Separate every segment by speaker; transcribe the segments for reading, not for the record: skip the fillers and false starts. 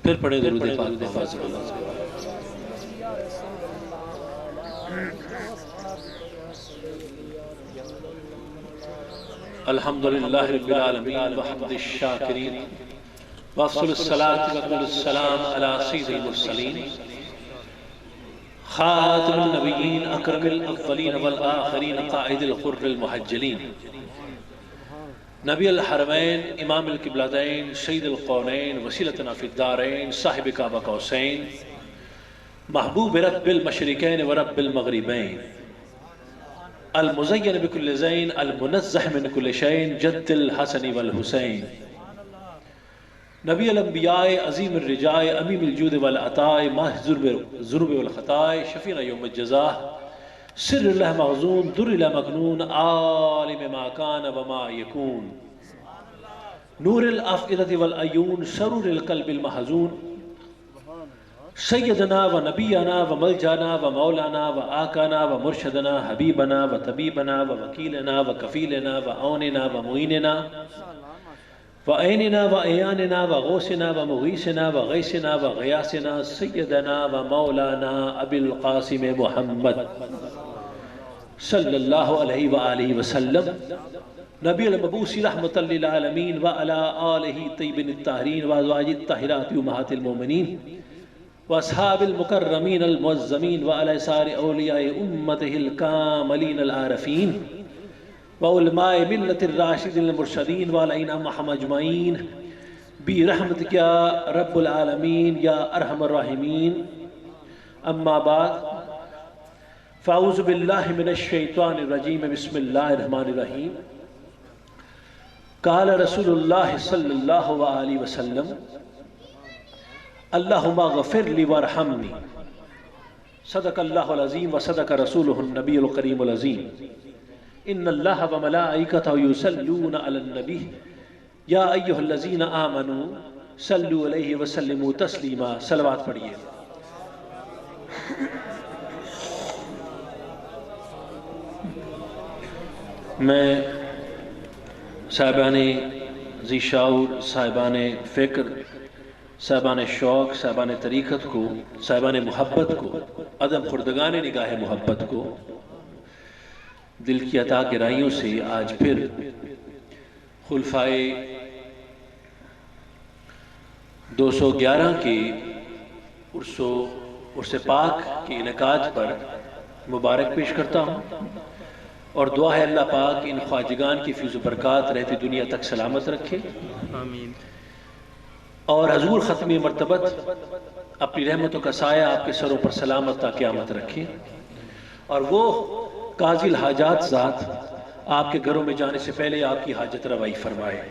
Speaker 1: پھر پڑھے درود پاک محمد صلی اللہ علیہ وسلم۔ الحمدللہ رب العالمین وحمد الشاکرین وافضل الصلاة وافضل السلام علی سید المرسلین خاتم النبیین اکرم الاولین والآخرین قائد الغر المحجلین نبی الحرمین امام القبلتین سید القونین وسیلتنا فی الدارین صاحب کعبہ قوسین محبوب رب المشرقین ورب المغربین المزین بکل زین المنزہ من کل شین جد الحسن والحسین نبی الانبیاء عظیم الرجاء امیم الجود والعطاء ماہ ذنوب والخطاء شفیع یوم الجزاء سر اللہ مغزون در اللہ مکنون عالم ما کان وما یکون نور الافئدة والعیون سرور القلب المحزون سیدنا و نبینا و ملجانا و مولانا و آقانا و مرشدنا حبیبنا و طبیبنا و وکیلنا و کفیلنا و عوننا و معیننا و عیننا و عیاننا و غوثنا و مغیثنا و غیثنا و غیاسنا سیدنا و مولانا ابی القاسم محمد صلی اللہ علیہ وآلہ وسلم نبی المبعوث رحمۃ للعالمین وعلی آلہ طیبین الطاہرین وازواج الطاہرات امہات المومنین واصحاب المکرمین المعظمین وعلی سائر اولیاء امتہ الکاملین العارفین وعلماء ملت الراشدین المرشدین وعلینا معهم اجمعین برحمتک یا رب العالمین یا ارحم الراحمین اما بعد فاعوذ باللہ من الشیطان الرجیم بسم اللہ الرحمن الرحیم قال رسول اللہ صلی اللہ علیہ وسلم اللہم اغفر لی وارحمنی صدق اللہ العظیم وصدق رسولہ النبی الکریم العظیم ان اللہ وملائکتہ یصلون علی النبی یا ایہا الذین آمنوا صلوا علیہ وسلموا تسلیما صلوات پڑھیے۔ میں صاحبان ذی شعور، صاحبان فکر، صاحبان شوق، صاحبان طریقت کو، صاحبان محبت کو، عدم خردگان نگاہ محبت کو دل کی عطا گرائیوں سے آج پھر خلفائے 211 کے عرس پاک کے انعقاد پر مبارک پیش کرتا ہوں اور دعا ہے اللہ پاک ان خواجگان کی فیض و برکات رہتی دنیا تک سلامت رکھے
Speaker 2: آمین۔
Speaker 1: اور حضور ختم مرتبت اپنی رحمتوں کا سایہ آپ کے سروں پر سلامت تا قیامت رکھے اور وہ قاضی الحاجات ذات آپ کے گھروں میں جانے سے پہلے آپ کی حاجت روائی فرمائے۔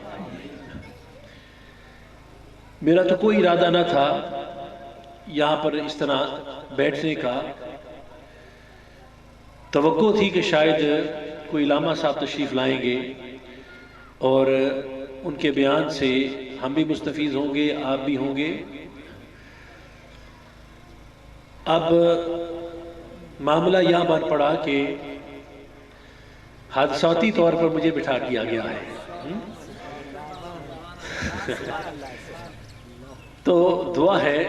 Speaker 1: میرا تو کوئی ارادہ نہ تھا یہاں پر اس طرح بیٹھنے کا، توقع تھی کہ شاید کوئی علامہ صاحب تشریف لائیں گے اور ان کے بیان سے ہم بھی مستفید ہوں گے، آپ بھی ہوں گے۔ اب معاملہ یہاں بن پڑا کہ حادثاتی طور پر مجھے بٹھا دیا گیا ہے، تو دعا ہے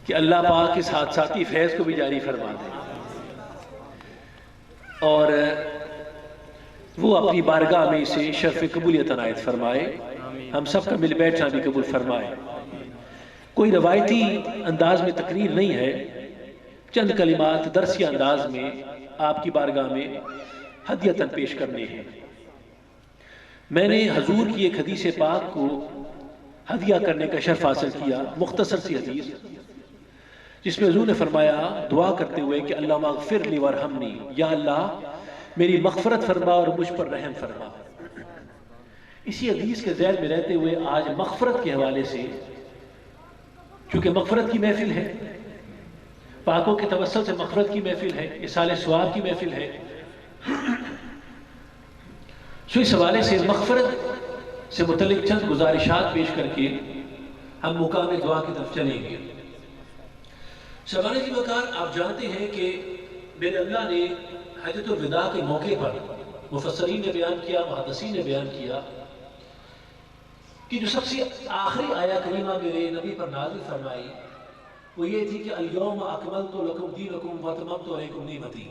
Speaker 1: کہ اللہ پاک اس حادثاتی فیض کو بھی جاری فرما دے اور وہ اپنی بارگاہ میں اسے شرف قبولیت عنایت فرمائے، ہم سب کا مل بیٹھنا بھی قبول فرمائے۔ کوئی روایتی انداز میں تقریر نہیں ہے، چند کلمات درسی انداز میں آپ کی بارگاہ میں ہدیتاً پیش کرنے ہیں۔ میں نے حضور کی ایک حدیث پاک کو ہدیہ کرنے کا شرف حاصل کیا، مختصر سی حدیث جس میں حضور نے فرمایا دعا کرتے ہوئے کہ اللہم اغفر لی وارحمنی، یا اللہ میری مغفرت فرما اور مجھ پر رحم فرما۔ اسی حدیث کے ذیل میں رہتے ہوئے آج مغفرت کے حوالے سے، چونکہ مغفرت کی محفل ہے، پاکوں کے توسل سے مغفرت کی محفل ہے، اصال ثواب کی محفل ہے، سو اس حوالے سے مغفرت سے متعلق چند گزارشات پیش کر کے ہم مقام دعا کی طرف چلیں گے۔ سوالے کی وقار آپ جانتے ہیں کہ میرے اللہ نے حجۃ الوداع کے موقع پر مفسرین نے بیان کیا، محدثین نے بیان کیا کہ جو سب سے آخری آیہ کریمہ میرے نبی پر نازل فرمائی وہ یہ تھی کہ الیوم اکملت لکم دینکم واتممت علیکم نعمتی،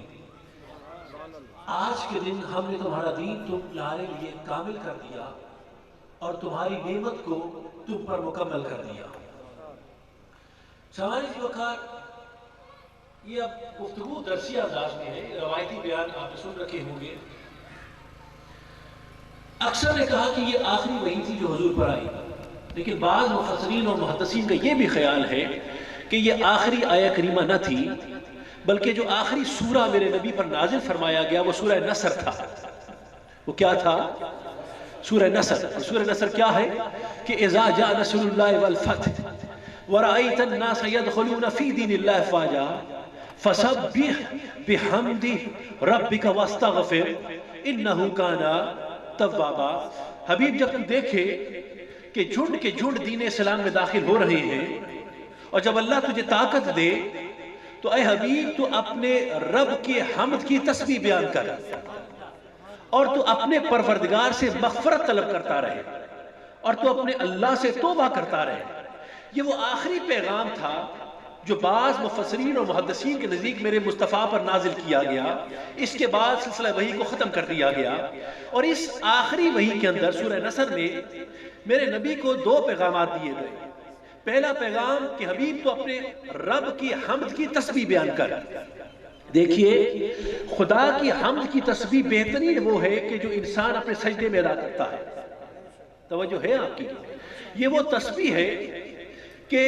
Speaker 1: آج کے دن ہم نے تمہارا دین تمہارے لیے کامل کر دیا اور تمہاری نعمت کو تم پر مکمل کر دیا۔ سامعین وقار، یہ اب گفتگو درسی انداز میں ہے، روایتی بیان آپ نے سن رکھے ہوں گے۔ اکثر نے کہا کہ یہ آخری وحی تھی جو حضور پر آئی، لیکن بعض مفسرین اور محدثین کا یہ بھی خیال ہے کہ یہ آخری آیہ کریمہ نہ تھی، بلکہ جو آخری سورہ میرے نبی پر نازل فرمایا گیا وہ سورہ نصر تھا۔ وہ کیا تھا؟ سورہ نصر۔ سورہ نصر کیا ہے کہ اذا جاء نصر اللہ والفتح ورأیت الناس يدخلون فی دین اللہ افواجا فسبح بحمد ربک واستغفر انہ کان توابا۔ حبیب جب تم دیکھے کہ جھنڈ کے جھنڈ دین اسلام میں داخل ہو رہے ہیں اور جب اللہ تجھے طاقت دے تو اے حبیب تو اپنے رب کے حمد کی تسبیح بیان کر اور تو اپنے پروردگار سے مغفرت طلب کرتا رہے اور تو اپنے اللہ سے توبہ کرتا رہے۔ یہ وہ آخری پیغام تھا جو بعض مفسرین اور محدثین کے نزدیک میرے مصطفیٰ پر نازل کیا گیا۔ اس کے بعد سلسلہ وحی کو ختم کر دیا گیا، اور اس آخری وحی کے اندر سورہ نصر میں میرے نبی کو دو پیغامات دیے گئے۔ پہلا پیغام کہ حبیب تو اپنے رب کی حمد کی تسبیح بیان کر۔ دیکھیے، خدا کی حمد کی تسبیح بہترین وہ ہے کہ جو انسان اپنے سجدے میں ادا کرتا ہے۔ توجہ ہے آپ کی؟ یہ وہ تسبیح ہے کہ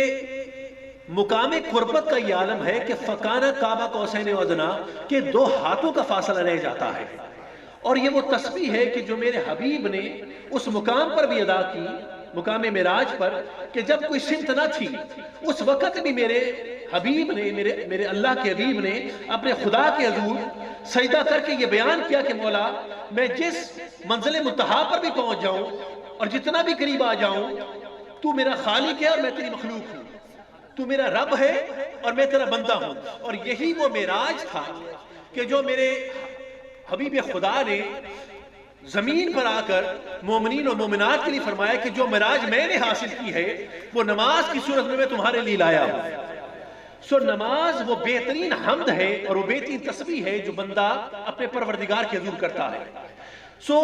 Speaker 1: مقام قربت کا یہ عالم ہے کہ فکانہ کعبہ قوسین و ادنیٰ کہ دو ہاتھوں کا فاصلہ رہ جاتا ہے، اور یہ وہ تسبیح ہے کہ جو میرے حبیب نے اس مقام پر بھی ادا کی، مقام معراج پر، کہ جب کوئی سمت نہ تھی اس وقت بھی میرے حبیب نے میرے اللہ کے حبیب نے اپنے خدا کے حضور سجدہ کر کے یہ بیان کیا کہ مولا میں جس منزل منتہا پر بھی پہنچ جاؤں اور جتنا بھی قریب آ جاؤں تو میرا خالق ہے اور میں تیری مخلوق ہوں، تو میرا رب ہے اور میں تیرا بندہ ہوں۔ اور یہی وہ معراج تھا کہ جو میرے حبیب خدا نے زمین پر آ کر مومنین اور مومنات کے لیے فرمایا کہ جو معراج میں نے حاصل کی ہے وہ نماز کی صورت میں تمہارے لیے لایا ہوں۔ سو نماز وہ بہترین حمد ہے اور وہ بہترین تسبیح ہے جو بندہ اپنے پروردگار کے حضور کرتا ہے۔ سو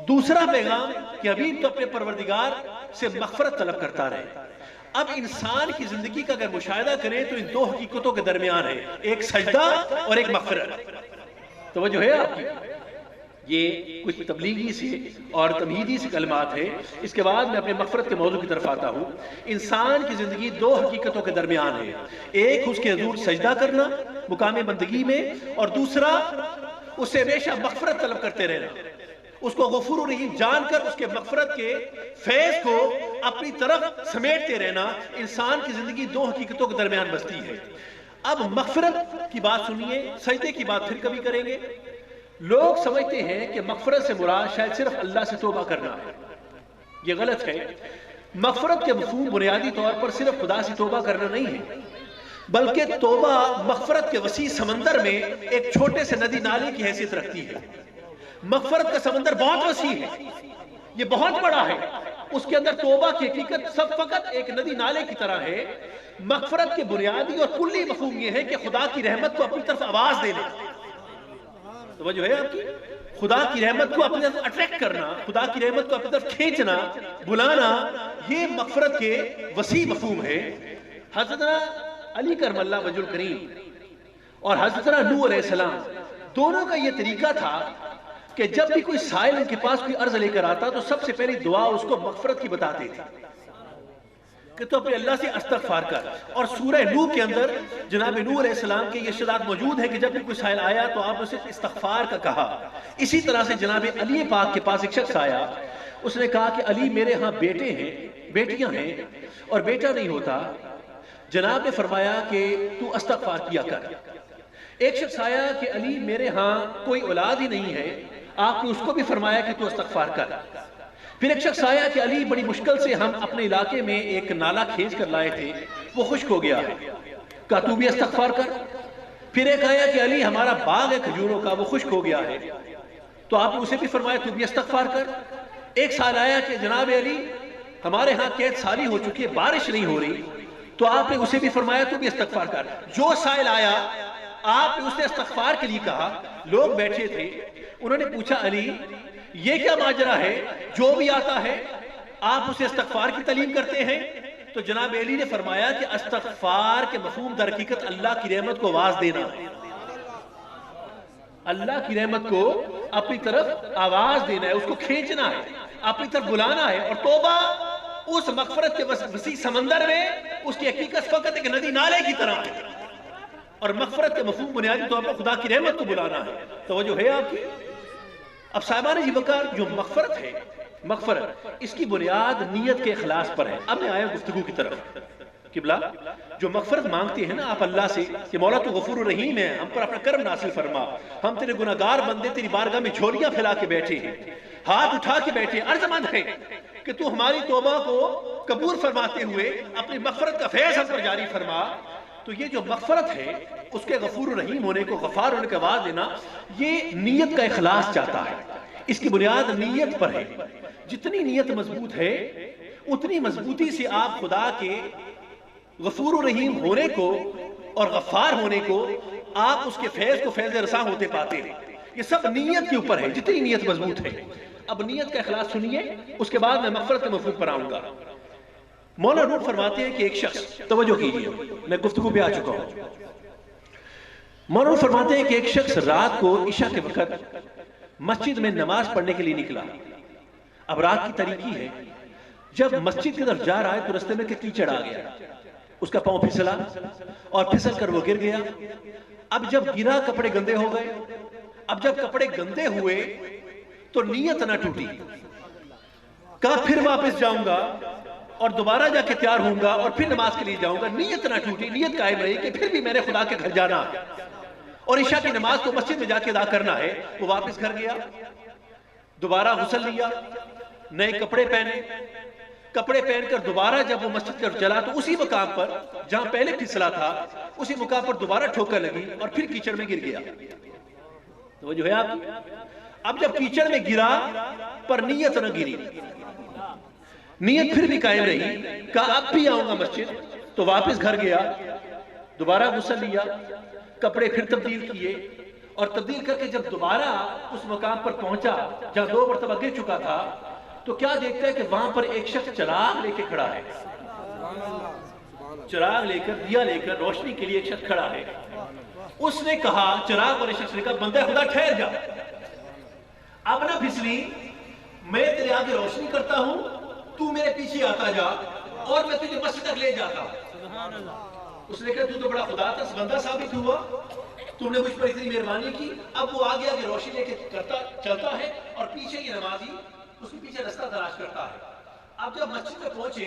Speaker 1: دوسرا پیغام کہ حبیب تو اپنے پروردگار سے مغفرت طلب کرتا رہے۔ اب انسان کی زندگی کا اگر مشاہدہ کریں تو ان دو حقیقتوں کے درمیان ہے، ایک سجدہ اور ایک مغفرت۔ توجہ ہے آپ کی؟ یہ کچھ تبلیغی سے اور تمہیدی سے کلمات ہیں۔ اس کے بعد میں اپنے مغفرت کے موضوع کی طرف آتا ہوں۔ انسان کی زندگی دو حقیقتوں کے درمیان ہے، ایک اس کے حضور سجدہ کرنا مقام بندگی میں، اور دوسرا اس سے ہمیشہ مغفرت طلب کرتے رہنا، اس کو غفور الرحیم جان کر اس کے مغفرت کے فیض کو اپنی طرف سمیٹتے رہنا۔ انسان کی زندگی دو حقیقتوں کے درمیان بستی ہے۔ اب مغفرت کی بات سنیے، سجدے کی بات پھر کبھی کریں گے۔ لوگ سمجھتے ہیں کہ مغفرت سے مراد شاید صرف اللہ سے توبہ کرنا ہے، یہ غلط ہے۔ مغفرت کے مفہوم بنیادی طور پر صرف خدا سے توبہ کرنا نہیں ہے، بلکہ توبہ مغفرت کے وسیع سمندر میں ایک چھوٹے سے ندی نالے کی حیثیت رکھتی ہے۔ مغفرت کا سمندر بہت وسیع ہے، یہ بہت بڑا ہے، اس کے اندر توبہ کی حقیقت سب فقط ایک ندی نالے کی طرح ہے۔ مغفرت کے بنیادی اور کلی مفہوم یہ ہے کہ خدا کی رحمت کو اپنی طرف آواز دینا۔ توجہ ہے آپ کی؟ خدا کی رحمت کو اپنی طرف اٹریکٹ کرنا، خدا کی رحمت کو اپنی طرف کھینچنا، بلانا، یہ مغفرت کے وسیع مفہوم ہے۔ حضرت علی کرم اللہ وجہ الکریم اور حضرت نوح علیہ السلام دونوں کا یہ طریقہ تھا کہ جب بھی کوئی سائل ان کے پاس کوئی عرض لے کر آتا تو سب سے پہلی دعا اس کو مغفرت کی بتاتے تھے کہ تو اپنے اللہ سے استغفار کر۔ اور سورہ نوح کے اندر جناب نوح علیہ السلام کے یہ ارشادات موجود ہے کہ جب بھی کوئی سائل آیا تو آپ اسے استغفار کا کہا۔ اسی طرح سے جناب علی پاک کے پاس ایک شخص آیا، اس نے کہا کہ علی میرے ہاں بیٹے ہیں، بیٹیاں ہیں اور بیٹا نہیں ہوتا۔ جناب نے فرمایا کہ تو استغفار کیا کر۔ ایک شخص آیا کہ علی میرے ہاں کوئی اولاد ہی نہیں ہے، آپ نے اس کو بھی فرمایا کہ تو استغفار کر۔ پھر ایک شخص آیا کہ علی بڑی مشکل سے ہم اپنے علاقے میں ایک نالا کھینچ کر لائے تھے، وہ خشک ہو گیا ہے، کہا تو بھی استغفار کر۔ پھر ایک آیا کہ علی ہمارا باغ ہے کھجوروں کا، وہ خشک ہو گیا ہے، تو آپ نے اسے بھی فرمایا تو بھی استغفار کر۔ ایک سال آیا کہ جناب علی ہمارے ہاں قید سالی ہو چکی ہے، بارش نہیں ہو رہی، تو آپ نے اسے بھی فرمایا تو بھی استغفار کر. جو سائل آیا آپ نے اسے استغفار کے لیے کہا. لوگ بیٹھے تھے، انہوں نے پوچھا علی یہ کیا ماجرا ہے، جو بھی آتا ہے آپ اسے استغفار کی تعلیم کرتے ہیں؟ تو جناب علی نے فرمایا کہ استغفار کے مفہوم در حقیقت اللہ کی رحمت کو آواز دینا ہے، اللہ کی رحمت کو اپنی طرف آواز دینا ہے، اس کو کھینچنا ہے، اپنی طرف بلانا ہے. اور توبہ اس مغفرت کے وسیع سمندر میں اس کی حقیقت فقط ایک ندی نالے کی طرح ہے، اور مغفرت کے مفہوم بنیادی طور پر خدا کی رحمت کو بلانا ہے. توجہ ہے آپ کی؟ اب صاحبان جی وقار، جو مغفرت ہے، مغفرت اس کی بنیاد نیت کے اخلاص پر ہے. اب میں آیا گفتگو کی طرف. قبلہ جو مغفرت مانگتے ہیں نا آپ اللہ سے کہ مولا تو غفور الرحیم ہے، ہم پر اپنا کرم نازل فرما، ہم تیرے گناہگار بندے تیری بارگاہ میں جھولیاں پھیلا کے بیٹھے ہیں، ہاتھ اٹھا کے بیٹھے ہیں، عرض مند ہے کہ تو ہماری توبہ کو قبول فرماتے ہوئے اپنی مغفرت کا فیض ہم پر جاری فرما. تو یہ جو مغفرت ہے اس کے غفور الرحیم ہونے کو، غفار ہونے کا آواز دینا، یہ نیت کا اخلاص چاہتا ہے. اس کی بنیاد نیت پر ہے. جتنی نیت مضبوط ہے اتنی مضبوطی سے آپ خدا کے غفور الرحیم ہونے کو اور غفار ہونے کو، آپ اس کے فیض کو فیض رساں ہوتے پاتے ہیں. یہ سب نیت کے اوپر ہے، جتنی نیت مضبوط ہے. اب نیت کا اخلاص سنیے، اس کے بعد میں مغفرت کے مفہوم پر آؤں گا. مولا روٹ فرماتے ہیں کہ ایک شخص، توجہ کیجئے میں گفتگو پہ آ چکا ہوں. مولا روٹ فرماتے ہیں کہ ایک شخص رات کو عشاء کے وقت مسجد میں نماز پڑھنے کے لیے نکلا. اب رات کی تاریکی ہے، جب مسجد کی طرف جا رہا ہے تو رستے میں کیچڑ آ گیا، اس کا پاؤں پھسلا اور پھسل کر وہ گر گیا. اب جب گرا کپڑے گندے ہو گئے. اب جب کپڑے گندے ہوئے تو نیت نہ ٹوٹی، کہا پھر واپس جاؤں گا اور دوبارہ جا کے تیار ہوں گا اور پھر نماز کے لیے جاؤں گا. نیت نہ ٹوٹی، نیت قائم رہی کہ پھر بھی میں نے خدا کے گھر جانا ہے اور عشاء کی نماز کو مسجد میں جا کے ادا کرنا ہے. وہ واپس گھر گیا، دوبارہ غسل لیا، نئے کپڑے پہنے. کپڑے پہن کر دوبارہ جب وہ مسجد کی طرف چلا تو اسی مقام پر جہاں پہلے پھسلا تھا اسی مقام پر دوبارہ ٹھوکر لگی اور پھر کیچڑ میں گر گیا. تو وہ جو ہے آپ، اب جب کیچڑ میں گرا پر نیت نہ گری، نیت پھر بھی قائم رہی، کہا اب بھی آؤں گا مسجد. تو واپس گھر گیا، دوبارہ غسل لیا، کپڑے پھر تبدیل کیے اور تبدیل کر کے جب دوبارہ اس مقام پر پہنچا جہاں 2 مرتبہ گر چکا تھا تو کیا دیکھتا ہے کہ وہاں پر ایک شخص چراغ لے کے کھڑا ہے. چراغ لے کر، دیا لے کر روشنی کے لیے ایک شخص کھڑا ہے. اس نے کہا، چراغ والے شخص نے کہا بندہ خدا ٹھہر جا، اب نہ پھسلی، میں تیرے آگے روشنی کرتا ہوں، تو میرے پیچھے آتا جا اور میں تجھے مسجد تک لے جاتا ہوں. اس نے کہا تو تو بڑا خدا تھا، بندہ ثابت ہوا، تم نے مجھ پر اتنی مہربانی کی. اب وہ آگے آگے روشنی لے کے چلتا ہے اور پیچھے یہ نمازی اس کے پیچھے رستہ تلاش کرتا ہے. اب جب مسجد میں پہنچے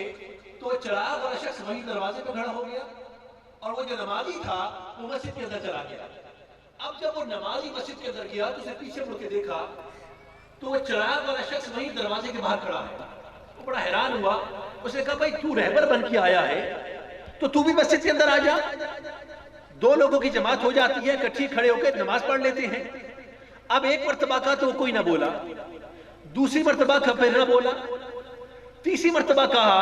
Speaker 1: تو چراغ والا شخص وہی دروازے پہ کھڑا ہو گیا اور وہ جو نمازی تھا وہ مسجد کے اندر چلا گیا. اب جب وہ نمازی مسجد کے اندر گیا تو اسے پیچھے مڑ کے دیکھا تو وہ چراغ والا شخص وہی دروازے کے باہر کھڑا ہے. وہ بڑا حیران ہوا. اس نے کہا بھائی تو رہبر بن کے آیا ہے تو بھی مسجد کے اندر آ جا. 2 لوگوں کی جماعت ہو جاتی ہے، اکٹھی کھڑے ہو کے نماز پڑھ لیتے ہیں. اب ایک مرتبہ کہا تو وہ کوئی نہ بولا، دوسری مرتبہ کہا پھر نہ بولا، تیسری مرتبہ کہا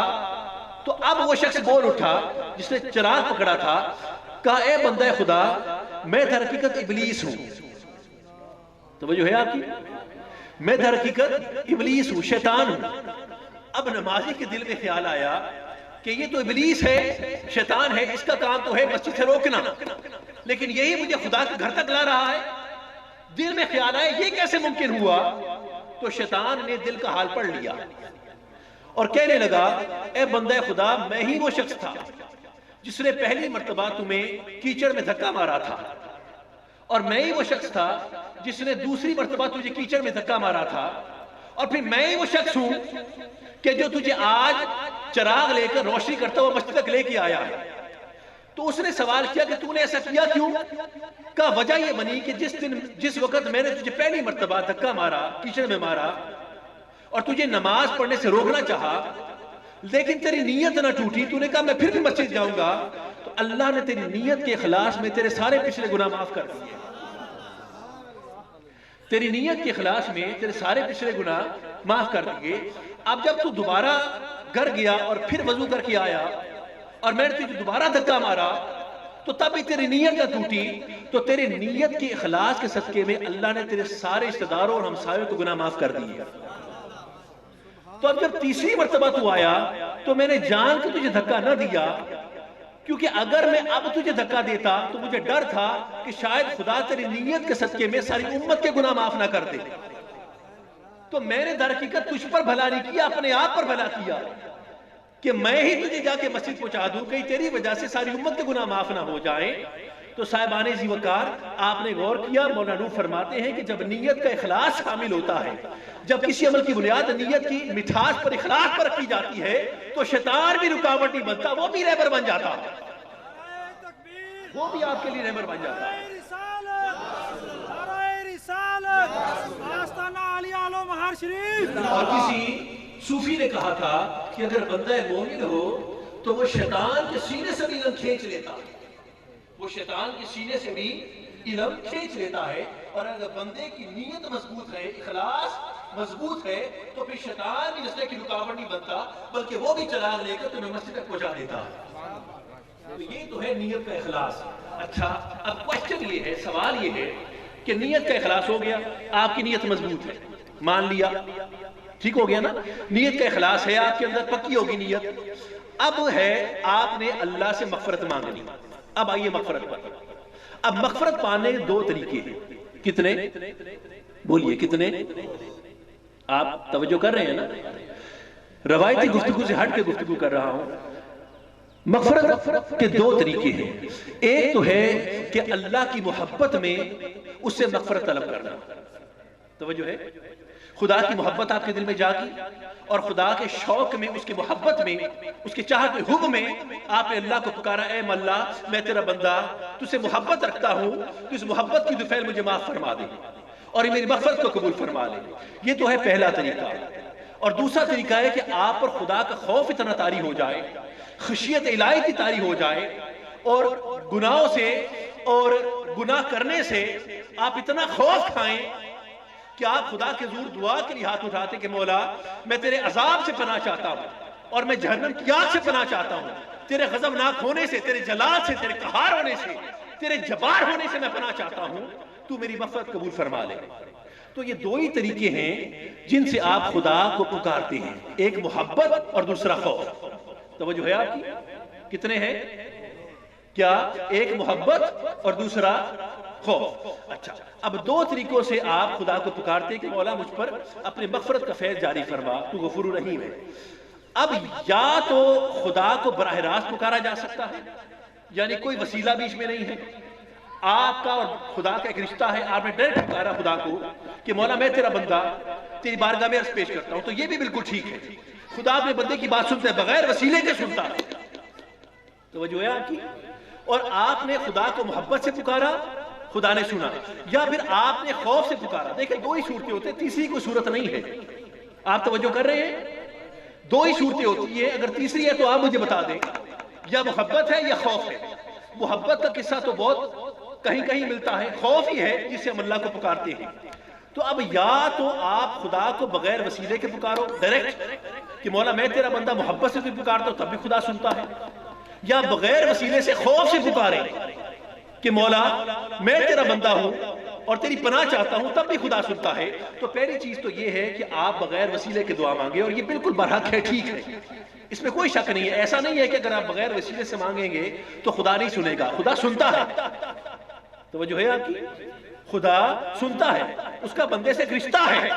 Speaker 1: تو اب وہ شخص بول اٹھا جس نے چراغ پکڑا تھا. کہا اے بندہ خدا، میں در حقیقت ابلیس ہوں. توجہ ہے آپ کی؟ میں در حقیقت ابلیس ہوں، شیطان ہوں. اب نمازی کے دل میں خیال آیا کہ یہ تو ابلیس ہے، شیطان ہے، اس کا کام تو ہے مسجد سے روکنا، لیکن یہی مجھے خدا کے گھر تک لا رہا ہے. دل میں خیال آیا یہ کیسے ممکن ہوا؟ تو شیطان نے دل کا حال پڑھ لیا اور کہنے لگا اے بندہ خدا، میں ہی وہ شخص تھا جس نے پہلی مرتبہ تمہیں کیچڑ میں دھکا مارا تھا، اور میں ہی وہ شخص تھا جس نے دوسری مرتبہ تجھے کیچڑ میں دھکا مارا تھا، اور پھر میں ہی وہ شخص ہوں کہ جو تجھے آج چراغ لے کر روشنی کرتا ہوا مسجد تک لے کے آیا ہے. تو اس نے سوال کیا کہ تو نے ایسا کیا کیوں؟ کہا وجہ یہ بنی کہ جس وقت میں نے تجھے پہلی مرتبہ دھکا مارا، کیچڑ میں مارا اور تجھے نماز پڑھنے سے روکنا چاہا، لیکن تیری نیت نہ ٹوٹی، تو نے کہا میں پھر بھی مسجد جاؤں گا، تو اللہ نے تیری نیت کے اخلاص میں تیرے سارے پچھلے گناہ معاف کر دیے. تیری نیت کے اخلاص میں تیرے سارے پچھلے گناہ معاف کر دیے. اب جب تو دوبارہ گھر گیا اور پھر وضو کر کے آیا اور میں نے تجھے دوبارہ دھکا مارا تو تب بھی تیری نیت نہ ٹوٹی، تو تیری نیت کے اخلاص کے صدقے میں اللہ نے تیرے سارے رشتہ داروں اور ہمسایوں کو گناہ معاف کر دیے۔ تو اب جب تیسری مرتبہ تو آیا تو میں نے جان کے تجھے دھکا نہ دیا، کیونکہ اگر میں اب تجھے دھکا دیتا تو مجھے ڈر تھا کہ شاید خدا تیری نیت کے صدقے میں ساری امت کے گناہ معاف نہ کر دے۔ تو میں نے در حقیقت تجھ پر بھلا نہیں کیا، اپنے آپ پر بھلا کیا کہ میں ہی تجھے جا کے مسجد پہنچا دوں، کہیں تیری وجہ سے ساری امت کے گناہ معاف نہ ہو جائیں۔ تو صاحبان ذی وقار آپ نے غور کیا، مولانا روح فرماتے ہیں کہ جب نیت کا اخلاص شامل ہوتا ہے، جب کسی عمل کی بنیاد نیت کی مٹھاس پر اخلاص پر رکھی جاتی ہے تو شیطان بھی رکاوٹ نہیں بنتا، وہ بھی رہبر بن جاتا، وہ بھی آپ کے لیے رہبر بن جاتا ہے۔ اور کسی صوفی نے کہا تھا کہ اگر بندہ مومن ہو تو وہ شیطان کے سینے سے بھی علم کھینچ لیتا ہے، وہ شیطان کے سینے سے بھی علم کھینچ لیتا ہے، اور اگر بندے کی نیت مضبوط ہے، اخلاص مضبوط ہے، تو پھر شیطان بھی رستے کی رکاوٹ نہیں بنتا، بلکہ وہ بھی چراغ لے کر تمہیں مسجد تک پہنچا دیتا ہے۔ یہ تو ہے نیت کا اخلاص۔ اچھا، اب کوشچن یہ ہے، سوال یہ ہے کہ نیت کا اخلاص ہو گیا، آپ کی نیت مضبوط ہے، مان لیا، ٹھیک ہو گیا نا، نیت کا اخلاص ہے آپ کے اندر، پکی ہوگی نیت۔ اب ہے آپ نے اللہ سے مغفرت مانگنی۔ اب آئیے مغفرت پر۔ اب مغفرت پانے دو طریقے ہیں، کتنے؟ بولیے کتنے؟ آپ توجہ کر رہے ہیں نا؟ روایتی گفتگو سے ہٹ کے گفتگو کر رہا ہوں۔ مغفرت کے دو طریقے ہیں، ایک تو ہے کہ اللہ کی محبت میں اس سے مغفرت طلب کرنا، توجہ ہے، خدا کی محبت آپ کے دل میں جاگی اور خدا کے شوق میں، اس کی محبت میں، اس کی چاہت میں، حب میں آپ نے اللہ کو پکارا، اے اللہ میں تیرا بندہ تجھ سے محبت رکھتا ہوں، تو اس محبت کی دفعہ مجھے معاف فرما دے اور میری مغفرت کو قبول فرما لے۔ یہ تو ہے پہلا طریقہ۔ اور دوسرا طریقہ ہے کہ آپ پر خدا کا خوف اتنا طاری ہو جائے، خشیت الہی کی طاری ہو جائے، اور گناہوں سے اور گناہ کرنے سے آپ اتنا خوف کھائیں کہ آپ خدا کے حضور دعا کے لیے ہاتھ اٹھاتے کہ مولا میں تیرے عذاب سے پناہ چاہتا ہوں اور میں جہنم کی آگ سے پناہ چاہتا ہوں، تیرے غضبناک ہونے سے، تیرے جلال سے، تیرے قہار ہونے سے، تیرے جبار ہونے سے میں پناہ چاہتا ہوں، تو میری مغفرت قبول فرما لے۔ تو یہ دو ہی طریقے ہیں جن سے آپ خدا کو پکارتے ہیں، ایک محبت اور دوسرا خوف۔ توجہ ہے آپ کی؟ کتنے ہیں؟ کیا؟ ایک محبت اور دوسرا خوف۔ اچھا، اب دو طریقوں سے آپ خدا کو پکارتے ہیں کہ مولا مجھ پر اپنے مغفرت کا فیض جاری فرما، تو غفور رحیم ہے۔ اب یا تو خدا کو براہ راست پکارا جا سکتا ہے، یعنی کوئی وسیلہ بیچ میں نہیں ہے، آپ کا اور خدا کا ایک رشتہ ہے، آپ نے ڈائریکٹ پکارا خدا کو کہ مولا میں تیرا بندہ تیری بارگاہ میں عرض پیش کرتا ہوں، تو یہ بھی بالکل ٹھیک ہے، خدا اپنے بندے کی بات سنتا ہے، بغیر وسیلے کے سنتا ہے۔ توجہ ہے آپ کی؟ اور آپ نے خدا کو محبت سے پکارا، خدا نے سنا، یا پھر آپ نے خوف سے پکارا۔ دیکھیں دو ہی صورتیں ہوتے ہیں، تیسری کوئی صورت نہیں ہے۔ آپ توجہ کر رہے ہیں؟ دو ہی صورتیں ہوتی ہیں، اگر تیسری ہے تو آپ مجھے بتا دیں، یا محبت ہے یا خوف ہے۔ محبت کا قصہ تو بہت کہیں کہیں ملتا ہے، خوف ہی ہے جس سے ہم اللہ کو پکارتے ہیں۔ تو اب یا تو آپ خدا کو بغیر وسیلے کے پکارو ڈائریکٹ کہ مولا میں تیرا بندہ محبت سے پکارتا ہوں، تب بھی خدا سنتا ہے، یا بغیر وسیلے سے خوف سے پکارے کہ مولا میں تیرا بندہ ہوں اور تیری پناہ چاہتا ہوں، تب بھی خدا سنتا ہے۔ تو پہلی چیز تو یہ ہے کہ آپ بغیر وسیلے کے دعا مانگے، اور یہ بالکل برحق ہے، ٹھیک ہے، اس میں کوئی شک نہیں ہے۔ ایسا نہیں ہے کہ اگر آپ بغیر وسیلے سے مانگیں گے تو خدا نہیں سنے گا، خدا سنتا ہے۔ توجہ ہے آپ کی؟ خدا سنتا ہے، اس کا بندے سے ایک رشتہ ہے،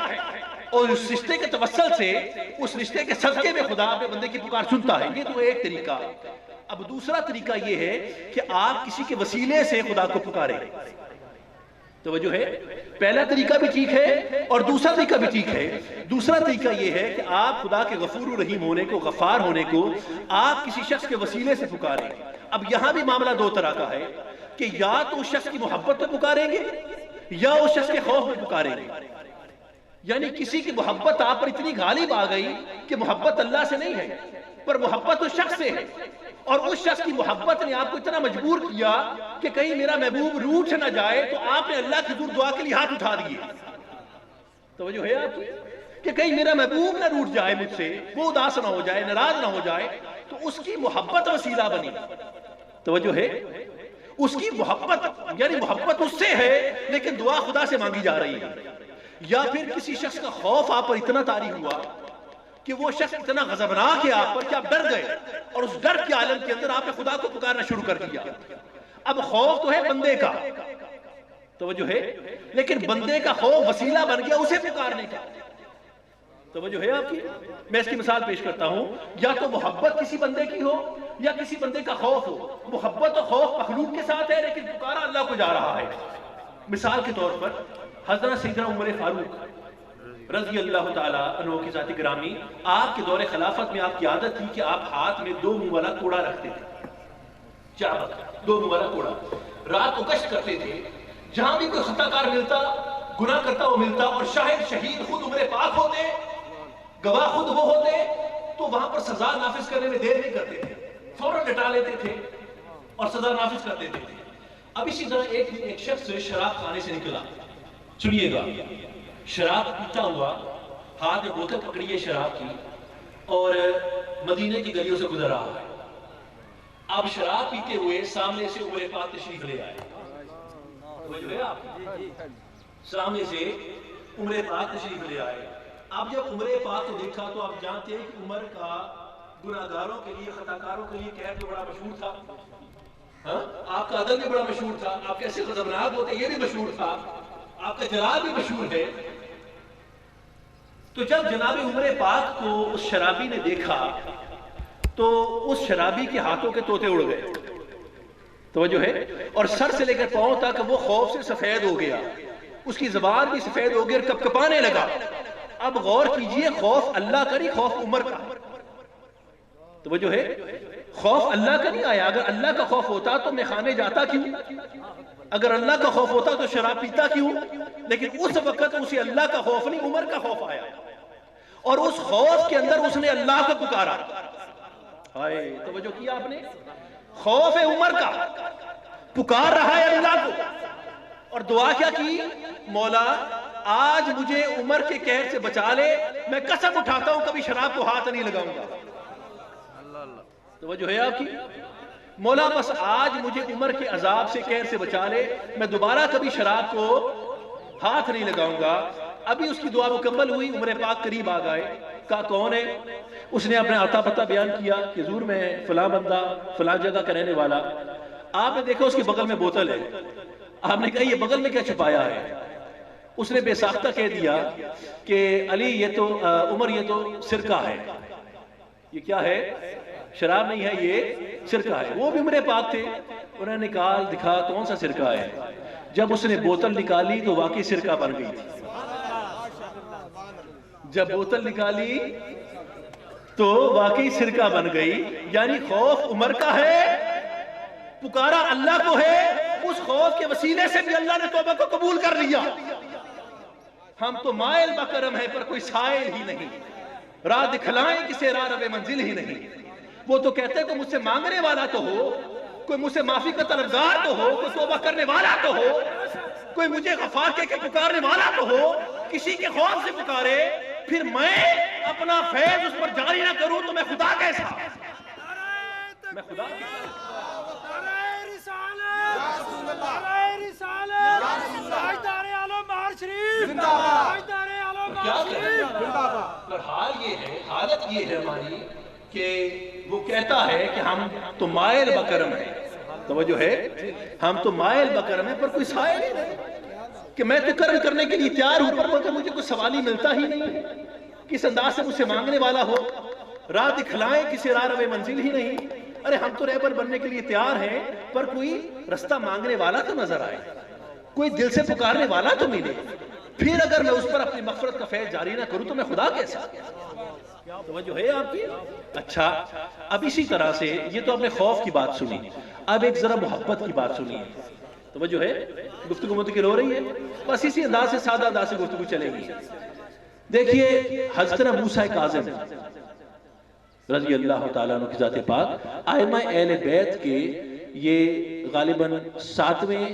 Speaker 1: اور اس رشتے کے توسل سے، اس رشتے کے صدقے میں خدا اپنے بندے کی پکار سنتا ہے۔ یہ تو ایک طریقہ۔ اب دوسرا طریقہ یہ ہے کہ آپ کسی کے وسیلے سے خدا کو پکاریں۔ توجہ ہے؟ پہلا طریقہ بھی ٹھیک ہے اور دوسرا طریقہ بھی ٹھیک ہے۔ دوسرا طریقہ یہ ہے کہ آپ خدا کے غفور و رحیم ہونے کو، غفار ہونے کو آپ کسی شخص کے وسیلے سے پکاریں۔ اب یہاں بھی معاملہ دو طرح کا ہے کہ یا تو اس شخص کی محبت میں پکاریں گے یا اس شخص کے خوف میں پکاریں گے۔ یعنی کسی کی محبت آپ پر اتنی غالب آ گئی کہ محبت اللہ سے نہیں ہے، پر محبت اس شخص سے ہے، اور اس شخص کی محبت نے آپ کو اتنا مجبور کیا کہ کہیں میرا محبوب روٹھ نہ جائے، تو آپ نے اللہ کی حضور دعا کے لیے ہاتھ اٹھا دیے۔ توجہ ہے آپ کی؟
Speaker 2: کہ کہیں میرا محبوب نہ روٹ جائے مجھ سے، وہ اداس نہ ہو جائے، ناراض نہ ہو جائے، تو اس کی محبت وسیلہ بنی. توجہ ہے؟ اس کی محبت، یعنی محبت اس سے ہے لیکن دعا خدا سے مانگی جا رہی ہے. یا پھر کسی شخص کا خوف آپ پر اتنا طاری ہوا کہ وہ شخص اتنا غضبناک ہے آپ پر کہ آپ ڈر گئے، اور اس ڈر کے عالم کے اندر آپ نے خدا کو پکارنا شروع کر دیا. اب خوف تو ہے بندے کا، توجہ ہے، لیکن بندے کا خوف وسیلہ بن گیا اسے پکارنے کا. توجہ ہے آپ کی؟ میں اس کی مثال پیش کرتا ہوں. یا تو محبت کسی بندے کی ہو یا کسی بندے کا خوف ہو. محبت و خوف مخلوق کے ساتھ ہے لیکن پکارا اللہ کو جا رہا ہے. مثال کے طور پر حضرت سیدنا عمر فاروق رضی اللہ تعالیٰ عنہ کی ذات گرامی، آپ کے دور خلافت میں آپ کی عادت تھی کہ آپ ہاتھ میں 2 منہ والا کوڑا رکھتے تھے. چابک 2 منہ والا کوڑا. رات کو گشت کرتے تھے، جہاں بھی کوئی خطا کار ملتا، گناہ کرتا وہ ملتا، اور شاہد شہید خود عمر پاک ہوتے، گواہ خود وہ ہوتے، تو وہاں پر سزا نافذ کرنے میں دیر نہیں کرتے تھے، فوراً لٹا لیتے تھے اور سزا نافذ کر دیتے تھے. اب اسی طرح ایک شخص شراب خانے سے نکلا. سنیے گا، شراب پیتا ہوا، ہاتھ میں بوتل پکڑی ہے شراب کی، اور مدینے کی گلیوں سے گزر رہا ہے. اب شراب پیتے ہوئے سامنے سے عمر پاک تشریف لے آئے. سامنے سے عمر پاک تشریف لے آئے. اب جب عمر پاک کو دیکھا تو آپ جانتے ہیں کہ عمر کا گناہگاروں کے لیے، خطاکاروں کے لیے کہر جو بڑا مشہور تھا. آپ کا ادب بھی بڑا مشہور تھا، آپ کیسے غضبناک ہوتے یہ بھی مشہور تھا، آپ کا جلال بھی مشہور ہے. تو جب جناب عمر پاک کو اس شرابی نے دیکھا تو اس شرابی کے ہاتھوں کے طوطے اڑ گئے. توجہ ہے؟ اور سر سے لے کر پاؤں تک وہ خوف سے سفید ہو گیا، اس کی زبان بھی سفید ہو گئی اور کپکپانے لگا. اب غور کیجئے، خوف اللہ کا نہیں، خوف عمر کا. توجہ ہے؟ خوف اللہ کا نہیں آیا. اگر اللہ کا خوف ہوتا تو میں خانے جاتا کیوں؟ اگر اللہ کا خوف ہوتا تو شراب پیتا کیوں؟ لیکن اس وقت اسے اللہ کا خوف نہیں، عمر کا خوف آیا، اور اس خوف کے اندر اس نے اللہ کو پکارا. ہائے، توجہ کیا آپ نے؟ خوف ہے عمر کا، پکار رہا ہے اللہ کو، اور دعا کیا کی؟ مولا آج مجھے عمر کے قہر سے بچا لے، میں قسم اٹھاتا ہوں کبھی شراب کو ہاتھ نہیں لگاؤں گا. توجہ ہے آپ کی؟ مولا بس آج مجھے عمر کے عذاب سے، قہر سے بچا لے، میں دوبارہ کبھی شراب کو ہاتھ نہیں لگاؤں گا. ابھی اس کی دعا مکمل ہوئی، عمر پاک قریب آ گئے. کہا کون ہے؟ اس نے اپنا عطا پتہ بیان کیا کہ حضور میں فلاں بندہ فلاں جگہ کا رہنے والا. آپ نے دیکھا اس کے بغل میں بوتل ہے. آپ نے کہا یہ بغل میں کیا چھپایا ہے؟ اس نے بے ساختہ کہہ دیا کہ علی یہ تو عمر یہ تو سرکہ ہے. یہ کیا ہے؟ شراب نہیں ہے، یہ سرکہ ہے. وہ بھی عمر پاک تھے. انہوں نے نکال دکھا کون سا سرکہ ہے. جب اس نے بوتل نکالی تو واقعی سرکہ بن گئی تھی. جب بوتل نکالی تو واقعی سرکہ بن گئی. یعنی خوف عمر کا ہے، پکارا اللہ کو ہے، اس خوف کے وسیلے سے بھی اللہ نے توبہ کو قبول کر لیا. ہم تو مائل بکرم ہیں پر کوئی سائل ہی نہیں، راہ دکھلائیں کسے راہ رب منزل ہی نہیں. وہ تو کہتے ہیں کوئی مجھ سے مانگنے والا تو ہو، کوئی مجھ سے معافی کا طلبگار تو ہو، کوئی توبہ کرنے والا تو ہو، کوئی مجھے غفار کہہ کے پکارنے والا تو ہو. کسی کے خوف سے پکارے، پھر میں اپنا فیض اس پر جاری نہ کروں تو میں خدا کیسا؟ میں خدا کیسا؟ حال یہ ہے، حالت یہ ہے ہماری کہ وہ کہتا ہے کہ ہم تو مائل بکرم ہیں. توجہ ہے؟ ہم تو مائل بکرم ہیں پر کوئی سائل ہی نہیں، کہ میں تو کرم کرنے کے لیے تیار ہوں پر مجھے کوئی سوال ہی ملتا ہی نہیں. کس انداز سے مجھ سے مانگنے والا ہو، راہ دکھلائیں کسی راہ رب منزل ہی نہیں. ارے ہم تو رہبر بننے کے لیے تیار ہیں پر کوئی رستہ مانگنے والا تو نظر آئے، کوئی دل سے پکارنے والا تو ملے. پھر اگر میں اس پر اپنی مغفرت کا فیض جاری نہ کروں تو میں خدا کیسا؟ توجہ ہے آپ کی؟ اچھا، اب اسی طرح سے یہ تو آپ نے خوف کی بات سنی، اب ایک ذرا محبت کی بات سنیے. توجہ ہے؟ گفتگو منتقل ہو رہی ہے، بس اسی انداز سے سادہ انداز سے گفتگو چلے گی. دیکھیے حضرت موسیٰ کاظم رضی اللہ تعالیٰ عنہ کی ذات پاک، ائمہ اہل بیت کے یہ غالباً 7ویں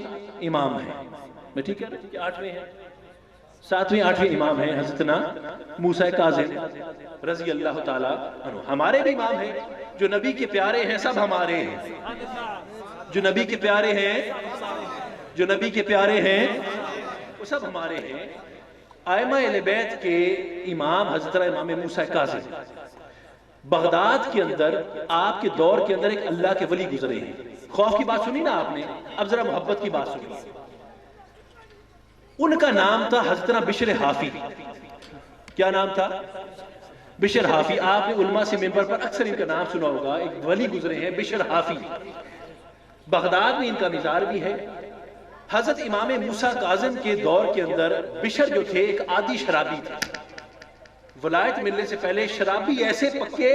Speaker 2: امام ہیں. میں ٹھیک ہے کہ 8ویں ہیں؟ ساتویں آٹھویں امام ہیں حضرتنا موسیٰ کاظم رضی اللہ تعالیٰ عنہ. ہمارے بھی امام ہیں جو نبی کے پیارے ہیں، سب ہمارے ہیں. جو نبی کے پیارے ہیں، جو نبی کے پیارے ہیں وہ سب ہمارے ہیں. ائمہ اہل بیت کے امام حضرت امام موسیٰ کاظم بغداد کے اندر آپ کے دور کے اندر ایک اللہ کے ولی گزرے ہیں. خوف کی بات سنی نا آپ نے، اب ذرا محبت کی بات سنی. ان کا نام تھا حضرت بشر حافی. کیا نام تھا؟ بشر حافی. آپ نے علماء سے منبر پر اکثر ان کا نام سنا ہوگا. ایک ولی گزرے ہیں بشر حافی. بغداد میں ان کا مزار بھی ہے. حضرت امام موسیٰ کاظم کے دور کے اندر بشر جو تھے ایک عادی شرابی تھے. ولایت ملنے سے پہلے شرابی ایسے پکے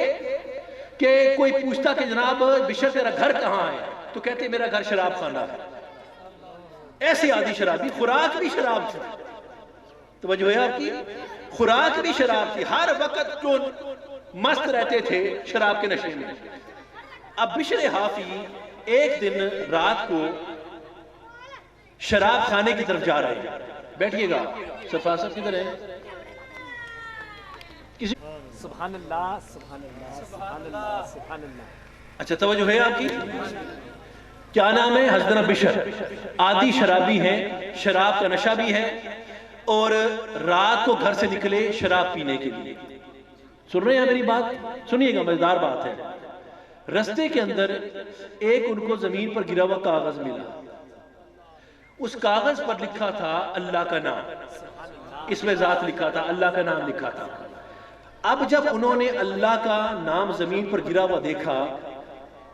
Speaker 2: کہ کوئی پوچھتا کہ جناب بشر تیرا گھر کہاں ہے تو کہتے میرا گھر شراب خانہ ہے. ایسے عادی شرابی، خوراک بھی شراب تھی. توجہ ہے آپ کی؟ خوراک بھی شراب تھی. ہر وقت جو مست رہتے تھے شراب کے نشے میں. اب بشر حافی ایک دن رات کو شراب خانے کی طرف جا رہے ہیں. بیٹھئے گا. صفحہ صاحب کدھر ہے؟
Speaker 3: سبحان اللہ سبحان اللہ سبحان اللہ سبحان اللہ.
Speaker 2: اچھا توجہ ہے آپ کی؟ کیا نام ہے؟ حضرت بشر. عادی شرابی ہیں، شراب کا نشہ بھی ہے اور رات کو گھر سے نکلے شراب پینے کے لیے. سن رہے ہیں میری بات؟ سنیے گا، مزیدار بات ہے. رستے کے اندر ایک ان کو زمین پر گرا ہوا کاغذ ملا. اس کاغذ پر لکھا تھا اللہ کا نام. اس میں ذات لکھا تھا، اللہ کا نام لکھا تھا. اب جب انہوں نے اللہ کا نام زمین پر گرا ہوا دیکھا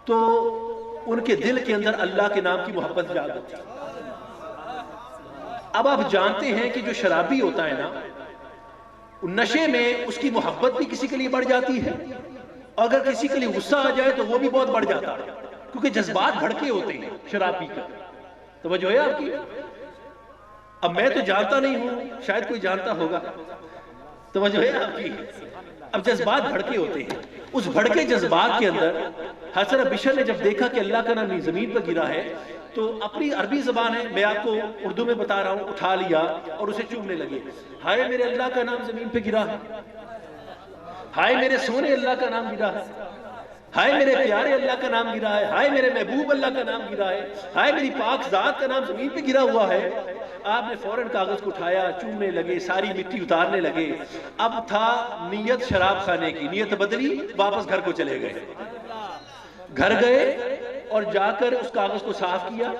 Speaker 2: تو ان کے دل کے اندر اللہ کے نام کی محبت جاگ اٹھی. اب آپ جانتے ہیں کہ جو شرابی ہوتا ہے نا، نشے میں اس کی محبت بھی کسی کے لیے بڑھ جاتی ہے، اگر کسی کے لیے غصہ آ جائے تو وہ بھی بہت بڑھ جاتا ہے، کیونکہ جذبات بھڑکے ہوتے ہیں شراب پی کر. توجہ ہے آپ کی؟ اب میں تو جانتا نہیں ہوں، شاید کوئی جانتا ہوگا. توجہ ہے آپ کی؟ اب جذبات بھڑکے ہوتے ہیں. اس بھڑکے جذبات کے اندر حضرت بشر نے جب دیکھا کہ اللہ کا نام زمین پر گرا ہے تو اپنی عربی زبان ہے، میں آپ کو اردو میں بتا رہا ہوں، اٹھا لیا اور اسے چومنے لگے. ہائے میرے اللہ کا نام زمین پہ گرا ہے، ہائے میرے سونے اللہ کا نام گرا ہے، ہائے میرے پیارے اللہ کا نام گرا ہے، ہائے میرے محبوب اللہ کا نام گرا ہے، ہائے میری پاک ذات کا نام زمین پہ گرا ہوا ہے. آپ نے فوراً کاغذ کو اٹھایا، چومنے لگے، ساری مٹی اتارنے لگے. اب تھا نیت شراب خانے کی، نیت بدلی، واپس گھر کو چلے گئے. گھر گئے اور جا کر اس کاغذ کو صاف کیا،